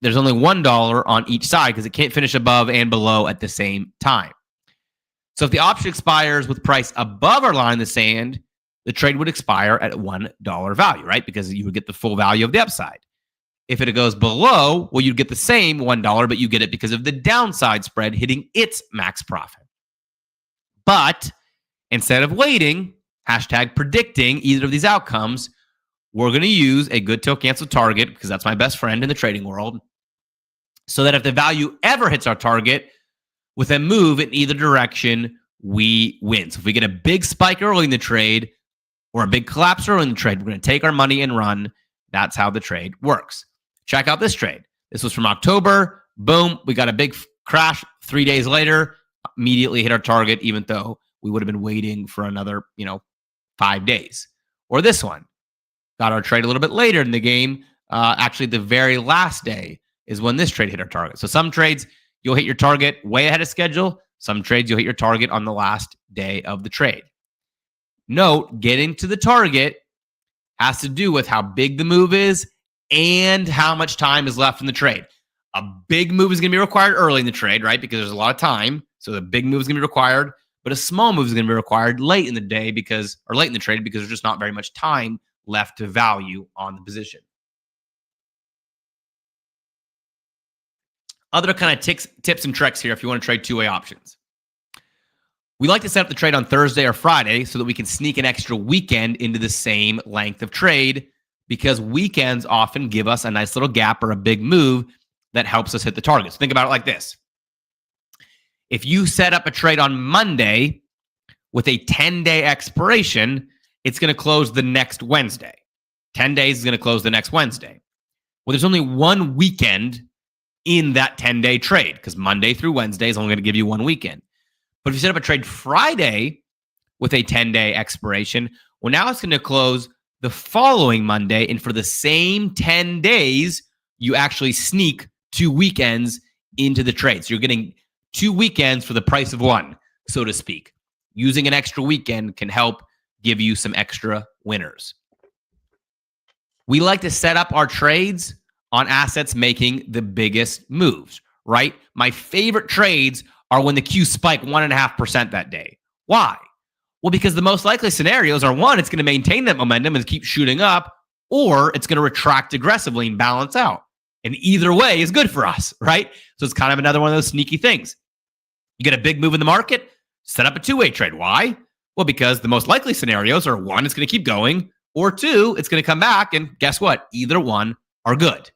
there's only $1 on each side because it can't finish above and below at the same time. So if the option expires with price above our line in the sand, the trade would expire at $1 value, right? Because you would get the full value of the upside. If it goes below, well, you'd get the same $1, but you get it because of the downside spread hitting its max profit. But instead of waiting, #predicting either of these outcomes, we're going to use a good till cancel target because that's my best friend in the trading world. So that if the value ever hits our target, with a move in either direction, we win. So if we get a big spike early in the trade or a big collapse early in the trade, we're going to take our money and run. That's how the trade works. Check out this trade. This was from October. Boom. We got a big crash 3 days later, immediately hit our target, even though we would have been waiting for another, 5 days. Or this one. Got our trade a little bit later in the game. Actually, the very last day is when this trade hit our target. So some trades, you'll hit your target way ahead of schedule. Some trades, you'll hit your target on the last day of the trade. Note, getting to the target has to do with how big the move is and how much time is left in the trade. A big move is going to be required early in the trade, right? Because there's a lot of time. So the big move is going to be required, but a small move is going to be required late in the day late in the trade because there's just not very much time left to value on the position. Other kind of tips and tricks here if you want to trade two-way options. We like to set up the trade on Thursday or Friday so that we can sneak an extra weekend into the same length of trade because weekends often give us a nice little gap or a big move that helps us hit the target. So think about it like this. If you set up a trade on Monday with a 10-day expiration, it's going to close the next Wednesday. 10 days is going to close the next Wednesday. Well, there's only one weekend in that 10-day trade because Monday through Wednesday is only going to give you one weekend. But if you set up a trade Friday with a 10-day expiration, well, now it's going to close the following Monday. And for the same 10 days, you actually sneak 2 weekends into the trade. So you're getting 2 weekends for the price of one, so to speak. Using an extra weekend can help give you some extra winners. We like to set up our trades on assets making the biggest moves, right? My favorite trades are when the Q spike 1.5% that day. Why? Well, because the most likely scenarios are, one, it's going to maintain that momentum and keep shooting up, or it's going to retract aggressively and balance out. And either way is good for us, right? So it's kind of another one of those sneaky things. You get a big move in the market, set up a two-way trade. Why? Well, because the most likely scenarios are, one, it's going to keep going, or two, it's going to come back, and guess what? Either one are good.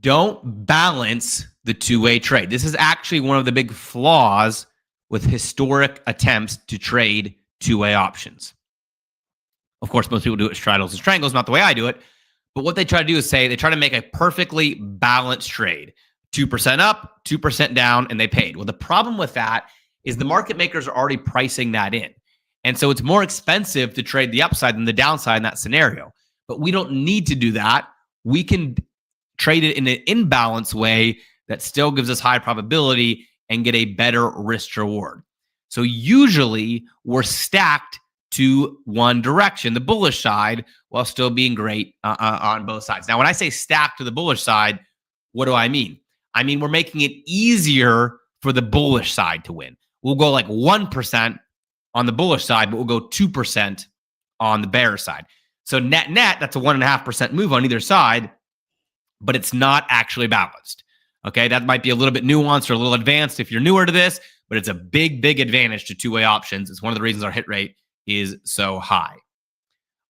Don't balance the two-way trade. This is actually one of the big flaws with historic attempts to trade two-way options. Of course, most people do it as straddles and strangles, not the way I do it. But what they try to do is they try to make a perfectly balanced trade. 2% up, 2% down, and they paid. Well, the problem with that is the market makers are already pricing that in. And so it's more expensive to trade the upside than the downside in that scenario. But we don't need to do that. We can trade it in an imbalanced way that still gives us high probability and get a better risk reward. So usually we're stacked to one direction, the bullish side, while still being great on both sides. Now, when I say stacked to the bullish side, what do I mean? I mean, we're making it easier for the bullish side to win. We'll go like 1% on the bullish side, but we'll go 2% on the bear side. So net, that's a 1.5% move on either side, but it's not actually balanced. Okay, that might be a little bit nuanced or a little advanced if you're newer to this, but it's a big, big advantage to two-way options. It's one of the reasons our hit rate is so high.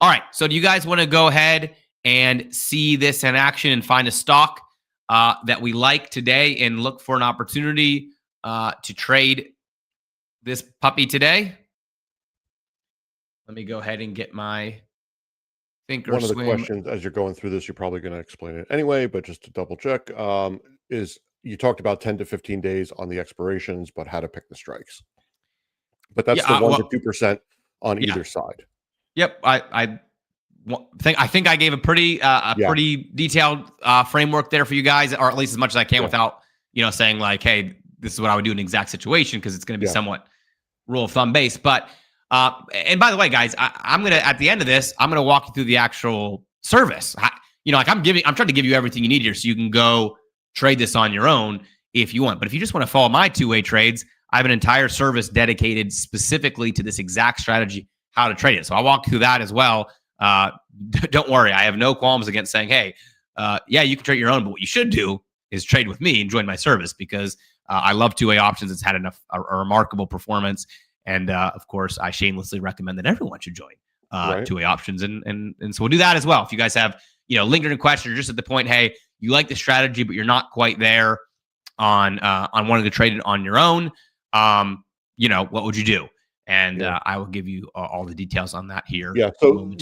All right, so do you guys want to go ahead and see this in action and find a stock that we like today and look for an opportunity to trade this puppy today? Let me go ahead and get my Think or One of the Swim. questions as you're going through this, you're probably going to explain it anyway, but just to double check, is you talked about 10 to 15 days on the expirations, but how to pick the strikes. But that's the 1 to 2% on either side. Yep, I think I gave a pretty pretty detailed framework there for you guys, or at least as much as I can, without saying like, hey, this is what I would do in an exact situation, because it's going to be somewhat rule of thumb based. But and by the way, guys, I'm gonna, at the end of this, I'm gonna walk you through the actual service. Like I'm trying to give you everything you need here, so you can go trade this on your own if you want. But if you just want to follow my two-way trades, I have an entire service dedicated specifically to this exact strategy, how to trade it. So I'll walk you through that as well. Don't worry, I have no qualms against saying, hey, you can trade your own, but what you should do is trade with me and join my service, because I love two-way options. It's had a remarkable performance. And of course, I shamelessly recommend that everyone should join two-way options. And so we'll do that as well. If you guys have lingering questions, or just at the point, hey, you like the strategy, but you're not quite there on wanting to trade it on your own, what would you do? And I will give you all the details on that here. Yeah. So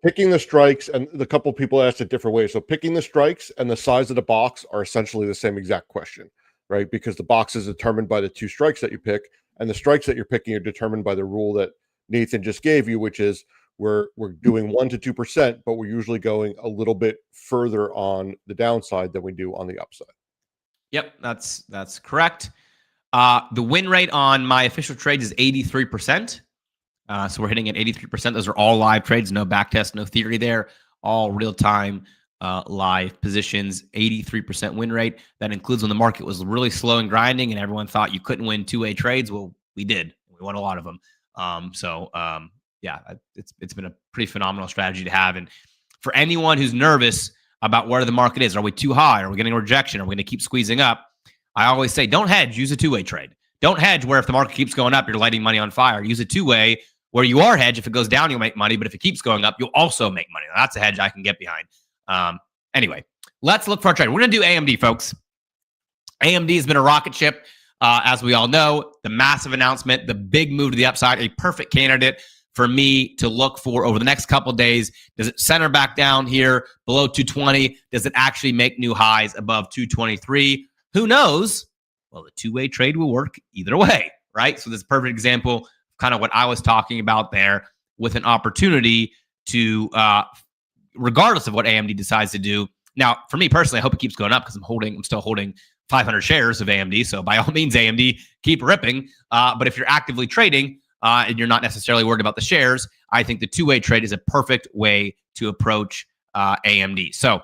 picking the strikes, and the couple people asked it different ways. So picking the strikes and the size of the box are essentially the same exact question, right? Because the box is determined by the two strikes that you pick, and the strikes that you're picking are determined by the rule that Nathan just gave you, which is we're doing 1 to 2%, but we're usually going a little bit further on the downside than we do on the upside. Yep, that's correct. The win rate on my official trades is 83%. So we're hitting at 83%. Those are all live trades, no back test, no theory there, all real-time live positions, 83% win rate. That includes when the market was really slow and grinding and everyone thought you couldn't win two-way trades. Well, we did. We won a lot of them. It's been a pretty phenomenal strategy to have. And for anyone who's nervous about where the market is, are we too high? Are we getting a rejection? Are we going to keep squeezing up? I always say, don't hedge, use a two-way trade. Don't hedge where if the market keeps going up, you're lighting money on fire. Use a two-way where you are hedged. If it goes down, you'll make money. But if it keeps going up, you'll also make money. Now, that's a hedge I can get behind. Anyway, let's look for our trade. We're going to do AMD, folks. AMD has been a rocket ship, as we all know. The massive announcement, the big move to the upside, a perfect candidate for me to look for over the next couple of days. Does it center back down here below 220? Does it actually make new highs above 223? Who knows? Well, the two-way trade will work either way, right? So this is a perfect example of kind of what I was talking about there, with an opportunity to, regardless of what AMD decides to do. Now, for me personally, I hope it keeps going up because I'm still holding 500 shares of AMD. So by all means, AMD, keep ripping. But if you're actively trading and you're not necessarily worried about the shares, I think the two-way trade is a perfect way to approach AMD. So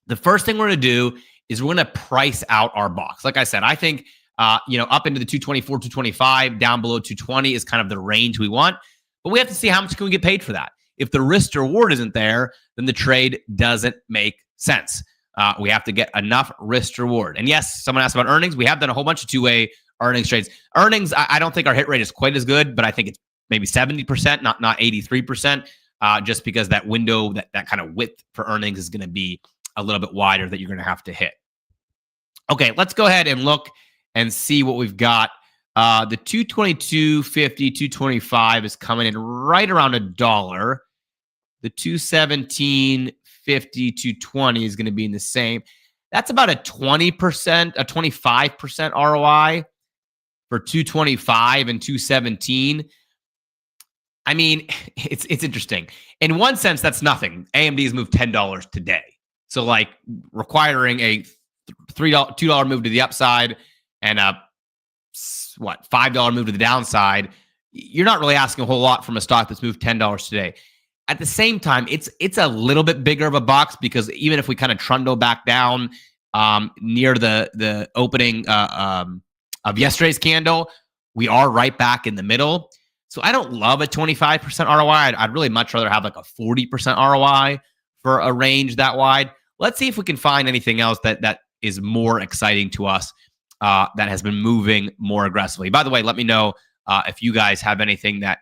the first thing we're going to do is we're going to price out our box. Like I said, I think up into the 224, 225, down below 220 is kind of the range we want. But we have to see how much can we get paid for that. If the risk to reward isn't there, then the trade doesn't make sense. We have to get enough risk to reward. And yes, someone asked about earnings. We have done a whole bunch of two-way earnings trades. Earnings, I don't think our hit rate is quite as good, but I think it's maybe 70%, not 83%, just because that window, that kind of width for earnings is going to be a little bit wider that you're going to have to hit. Okay, let's go ahead and look and see what we've got. The 222.50, 225 is coming in right around $1. The 217.50, 220 is going to be in the same. That's about a 20%, a 25% ROI for 225 and 217. I mean, it's interesting. In one sense, that's nothing. AMD has moved $10 today. So like requiring a $2 move to the upside and a $5 move to the downside, you're not really asking a whole lot from a stock that's moved $10 today. At the same time, it's a little bit bigger of a box because even if we kind of trundle back down near the opening of yesterday's candle, we are right back in the middle. So I don't love a 25% ROI. I'd really much rather have like a 40% ROI for a range that wide. Let's see if we can find anything else that is more exciting to us that has been moving more aggressively. By the way, let me know if you guys have anything that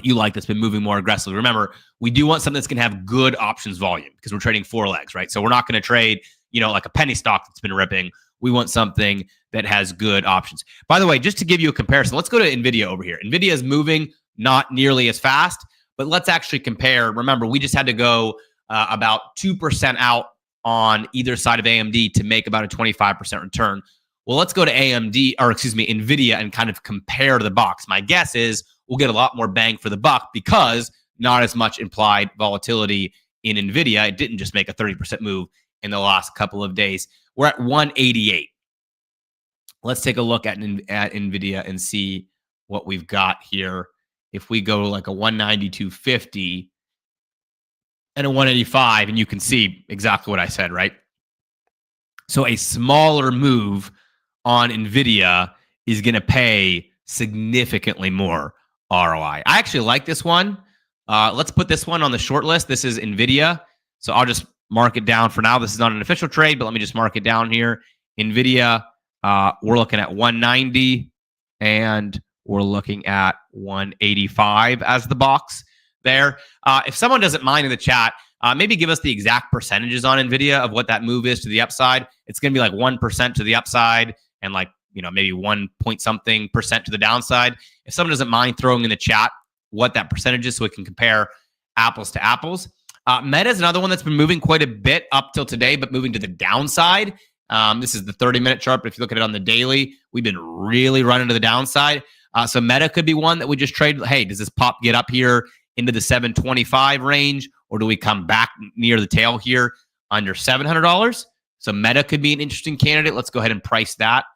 you like that's been moving more aggressively. Remember, we do want something that's going to have good options volume because we're trading four legs, right? So we're not going to trade, like a penny stock that's been ripping. We want something that has good options. By the way, just to give you a comparison, let's go to NVIDIA over here. NVIDIA is moving not nearly as fast, but let's actually compare. Remember, we just had to go about 2% out on either side of AMD to make about a 25% return. Well, let's go to NVIDIA and kind of compare the box. My guess is we'll get a lot more bang for the buck because not as much implied volatility in NVIDIA. It didn't just make a 30% move in the last couple of days. We're at 188. Let's take a look at NVIDIA and see what we've got here. If we go to like a 192.50 and a 185, and you can see exactly what I said, right? So a smaller move on NVIDIA is going to pay significantly more ROI. I actually like this one. Let's put this one on the short list. This is NVIDIA. So I'll just mark it down for now. This is not an official trade, but let me just mark it down here. NVIDIA, we're looking at 190 and we're looking at 185 as the box there. If someone doesn't mind in the chat, maybe give us the exact percentages on NVIDIA of what that move is to the upside. It's going to be like 1% to the upside and like, maybe 1 point something percent to the downside. If someone doesn't mind throwing in the chat what that percentage is so we can compare apples to apples. Meta is another one that's been moving quite a bit up till today, but moving to the downside. This is the 30-minute chart, but if you look at it on the daily, we've been really running to the downside. So Meta could be one that we just trade. Hey, does this pop get up here into the 725 range, or do we come back near the tail here under $700? So Meta could be an interesting candidate. Let's go ahead and price that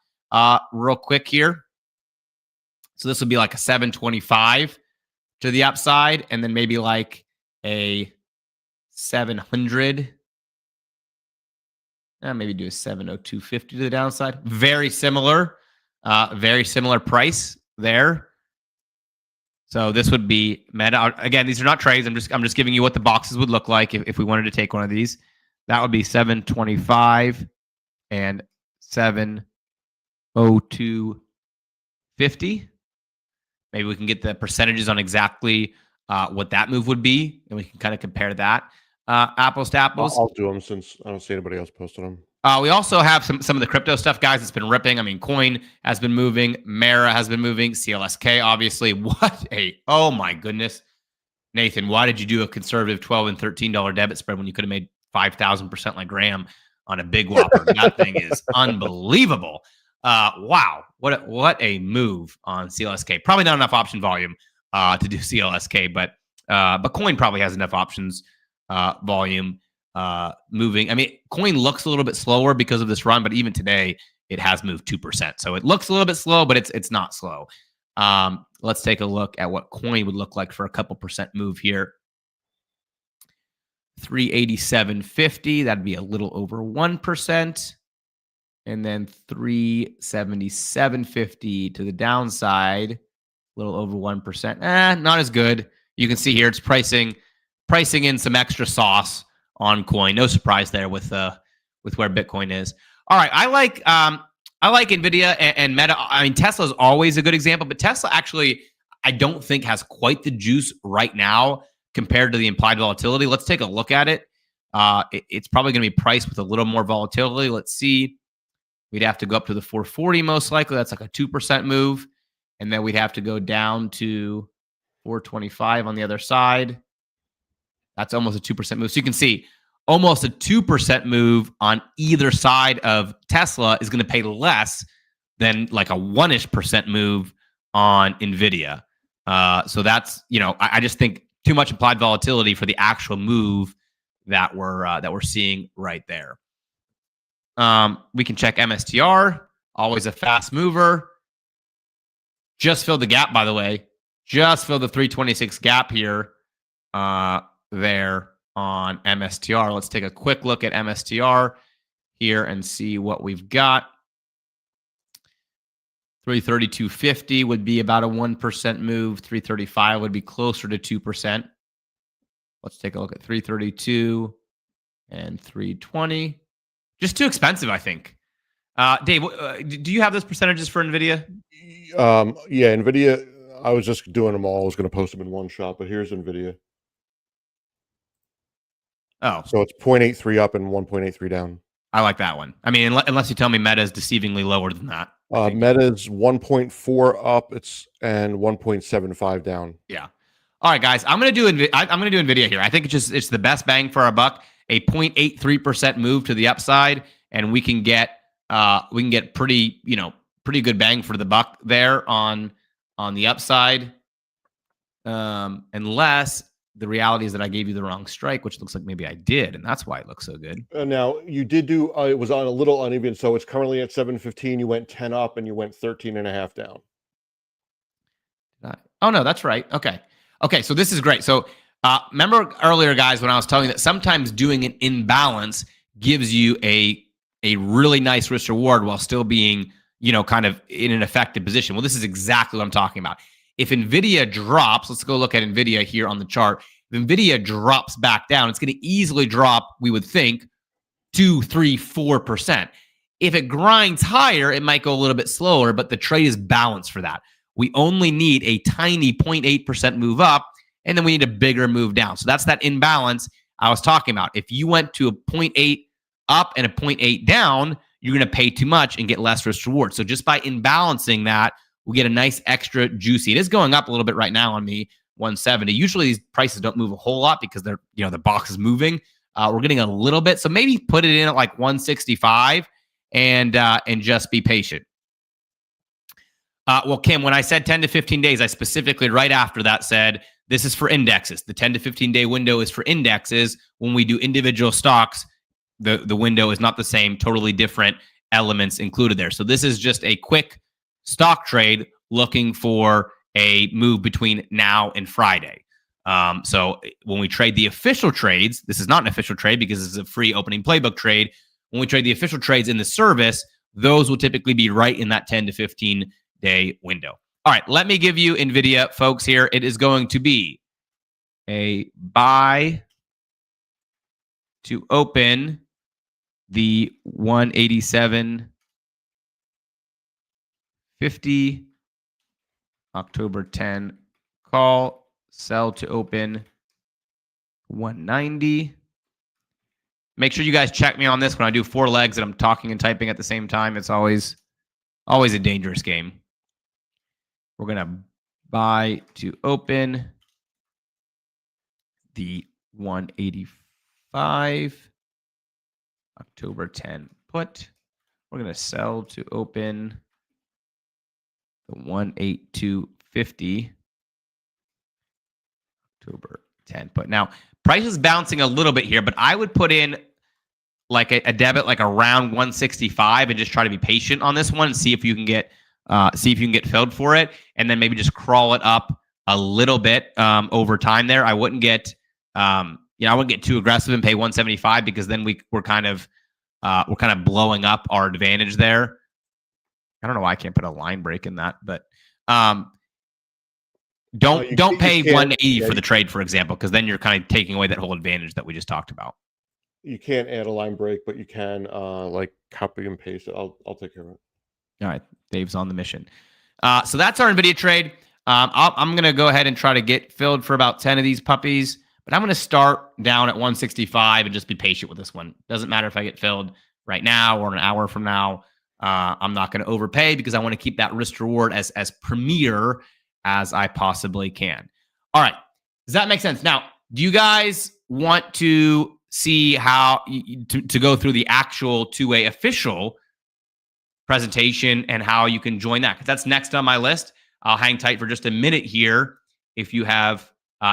real quick here. So this would be like a 725 to the upside, and then maybe like a 700. Maybe do a 702.50 to the downside. Very similar price there. So this would be Meta. Again, these are not trades. I'm just giving you what the boxes would look like if we wanted to take one of these. That would be 725 and 702.50. Maybe we can get the percentages on exactly what that move would be, and we can kind of compare that apples to apples. I'll do them since I don't see anybody else posting them. We also have some of the crypto stuff, guys. It's been ripping. I mean, Coin has been moving. Mara has been moving. CLSK, obviously. Oh my goodness. Nathan, why did you do a conservative $12 and $13 debit spread when you could have made 5,000% like Graham on a big whopper? That thing is unbelievable. Wow. What a move on CLSK. Probably not enough option volume to do CLSK, but Coin probably has enough options volume moving. I mean, Coin looks a little bit slower because of this run, but even today it has moved 2%. So it looks a little bit slow, but it's not slow. Let's take a look at what Coin would look like for a couple percent move here. 387.50, that'd be a little over 1%. And then 377.50 to the downside, a little over 1%. Not as good. You can see here it's pricing in some extra sauce on Coin. No surprise there with where Bitcoin is. All right, I like Nvidia and Meta. I mean, Tesla's always a good example, but Tesla actually I don't think has quite the juice right now compared to the implied volatility. Let's take a look at it. It's probably going to be priced with a little more volatility. Let's see. We'd have to go up to the 440 most likely. That's like a 2% move. And then we'd have to go down to 425 on the other side. That's almost a 2% move. So you can see almost a 2% move on either side of Tesla is going to pay less than like a 1-ish% move on Nvidia. So that's, I just think too much implied volatility for the actual move that we're seeing right there. We can check MSTR, always a fast mover. Just filled the gap, by the way. Just filled the 326 gap here. There on MSTR. Let's take a quick look at MSTR here and see what we've got. 332.50 would be about a 1% move. 335 would be closer to 2%. Let's take a look at 332 and 320. Just too expensive, I think. Dave, do you have those percentages for NVIDIA? Yeah, NVIDIA, I was just doing them all. I was going to post them in one shot, but here's NVIDIA. Oh. So it's 0.83 up and 1.83 down. I like that one. I mean, unless you tell me Meta is deceivingly lower than that. Meta's 1.4 up, and 1.75 down. Yeah. All right, guys. I'm gonna do Nvidia here. I think it's the best bang for our buck. A 0.83% move to the upside, and we can get pretty good bang for the buck there on the upside. Unless the reality is that I gave you the wrong strike, which looks like maybe I did, and that's why it looks so good. Now, you did do, it was on a little uneven, so it's currently at 715. You went 10 up, and you went 13.5 down. Oh, no, that's right. Okay, so this is great. So remember earlier, guys, when I was telling you that sometimes doing an imbalance gives you a really nice risk reward while still being, kind of in an effective position. Well, this is exactly what I'm talking about. If NVIDIA drops, let's go look at NVIDIA here on the chart. If NVIDIA drops back down, it's going to easily drop, we would think, 2, 3, 4%. If it grinds higher, it might go a little bit slower, but the trade is balanced for that. We only need a tiny 0.8% move up, and then we need a bigger move down. So that's that imbalance I was talking about. If you went to a 0.8 up and a 0.8 down, you're going to pay too much and get less risk reward. So just by imbalancing that, we get a nice extra juicy. It is going up a little bit right now on me, 170. Usually these prices don't move a whole lot because they're, the box is moving. We're getting a little bit. So maybe put it in at like 165 and just be patient. Well, Kim, when I said 10 to 15 days, I specifically right after that said, this is for indexes. The 10 to 15 day window is for indexes. When we do individual stocks, the window is not the same, totally different elements included there. So this is just a quick stock trade looking for a move between now and Friday. So when we trade the official trades, this is not an official trade because this is a free opening playbook trade. When we trade the official trades in the service, those will typically be right in that 10 to 15 day window. All right, let me give you NVIDIA, folks, here. It is going to be a buy to open the 187.50 October 10 call, sell to open 190, Make sure you guys check me on this when I do 4 legs and I'm talking and typing at the same time. It's always a dangerous game. We're going to buy to open the 185 October 10 put. We're going to sell to open the 18250 October 10 put. Now, price is bouncing a little bit here, but I would put in like a debit like around 165 and just try to be patient on this one and see if you can get filled for it, and then maybe just crawl it up a little bit over time there. I wouldn't get I wouldn't get too aggressive and pay 175 because then we're kind of blowing up our advantage there. I don't know why I can't put a line break in that, but don't pay 180 for the trade, for example, because then you're kind of taking away that whole advantage that we just talked about. You can't add a line break, but you can like copy and paste it. I'll take care of it. All right, Dave's on the mission. So that's our NVIDIA trade. I'm going to go ahead and try to get filled for about 10 of these puppies, but I'm going to start down at 165 and just be patient with this one. Doesn't matter if I get filled right now or an hour from now. I'm not going to overpay because I want to keep that risk reward as premier as I possibly can. All right. Does that make sense? Now, do you guys want to see how to go through the actual two-way official presentation and how you can join that? Because that's next on my list. I'll hang tight for just a minute here if you have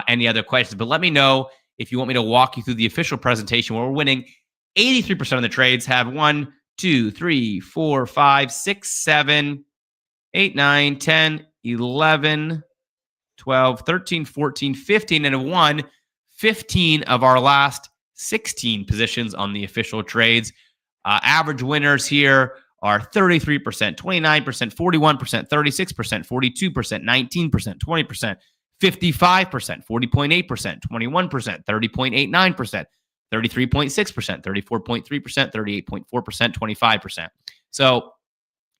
any other questions. But let me know if you want me to walk you through the official presentation where we're winning 83% of the trades. Have 1, 2, 3, 4, 5, 6, 7, 8, 9, 10, 11, 12, 13, 14, 15, and have won 15 of our last 16 positions on the official trades. Average winners here are 33%, 29%, 41%, 36%, 42%, 19%, 20%, 55%, 40.8%, 21%, 30.89%, 33.6%, 34.3%, 38.4%, 25%. So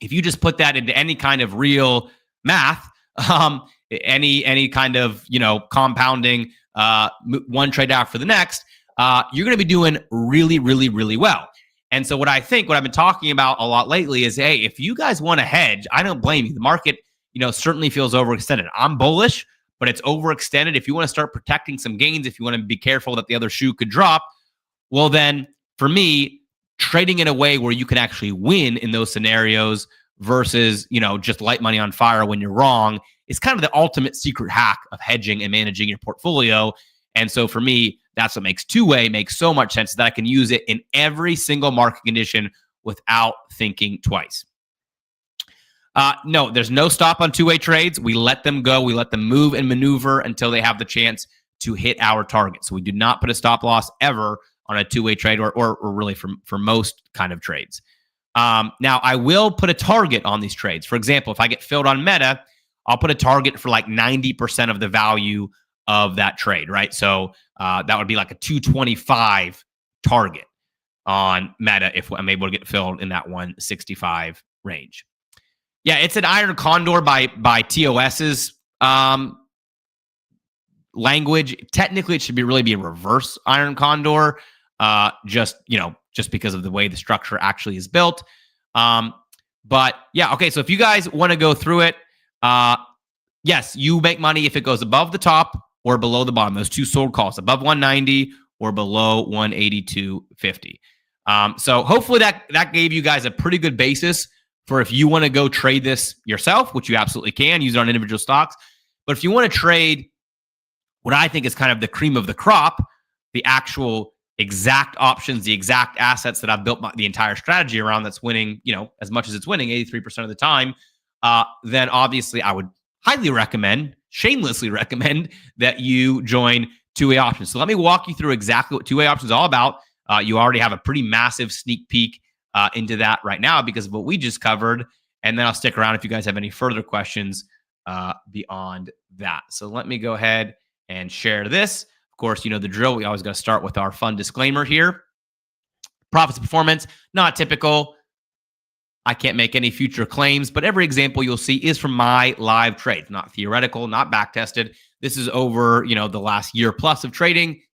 if you just put that into any kind of real math, any kind of, compounding one trade after the next, you're going to be doing really, really, really well. And so what I've been talking about a lot lately is, hey, if you guys want to hedge, I don't blame you. The market, certainly feels overextended. I'm bullish, but it's overextended. If you want to start protecting some gains, if you want to be careful that the other shoe could drop, well, then for me, trading in a way where you can actually win in those scenarios versus, just light money on fire when you're wrong is kind of the ultimate secret hack of hedging and managing your portfolio. And so for me, that's what makes two-way make so much sense, that I can use it in every single market condition without thinking twice. No, there's no stop on two-way trades. We let them go. We let them move and maneuver until they have the chance to hit our target. So we do not put a stop loss ever on a two-way trade or really for most kind of trades. Now, I will put a target on these trades. For example, if I get filled on Meta, I'll put a target for like 90% of the value of that trade, right? So that would be like a 225 target on Meta if I'm able to get filled in that 165 range. Yeah, it's an iron condor by TOS's language. Technically, it should really be a reverse iron condor, just because of the way the structure actually is built. But yeah, okay. So if you guys want to go through it, yes, you make money if it goes above the top or below the bottom. Those two sold calls, above 190 or below 182.50. So hopefully that gave you guys a pretty good basis for if you want to go trade this yourself, which you absolutely can, use it on individual stocks. But if you want to trade what I think is kind of the cream of the crop, the actual exact options, the exact assets that I've built the entire strategy around that's winning, as much as it's winning 83% of the time, then obviously I would highly recommend, shamelessly recommend that you join two-way options. So let me walk you through exactly what two-way options is all about. You already have a pretty massive sneak peek into that right now because of what we just covered. And then I'll stick around if you guys have any further questions beyond that. So let me go ahead and share this. Of course, the drill. We always got to start with our fun disclaimer here. Profits performance, not typical. I can't make any future claims, but every example you'll see is from my live trades, not theoretical, not back tested. This is over, the last year plus of trading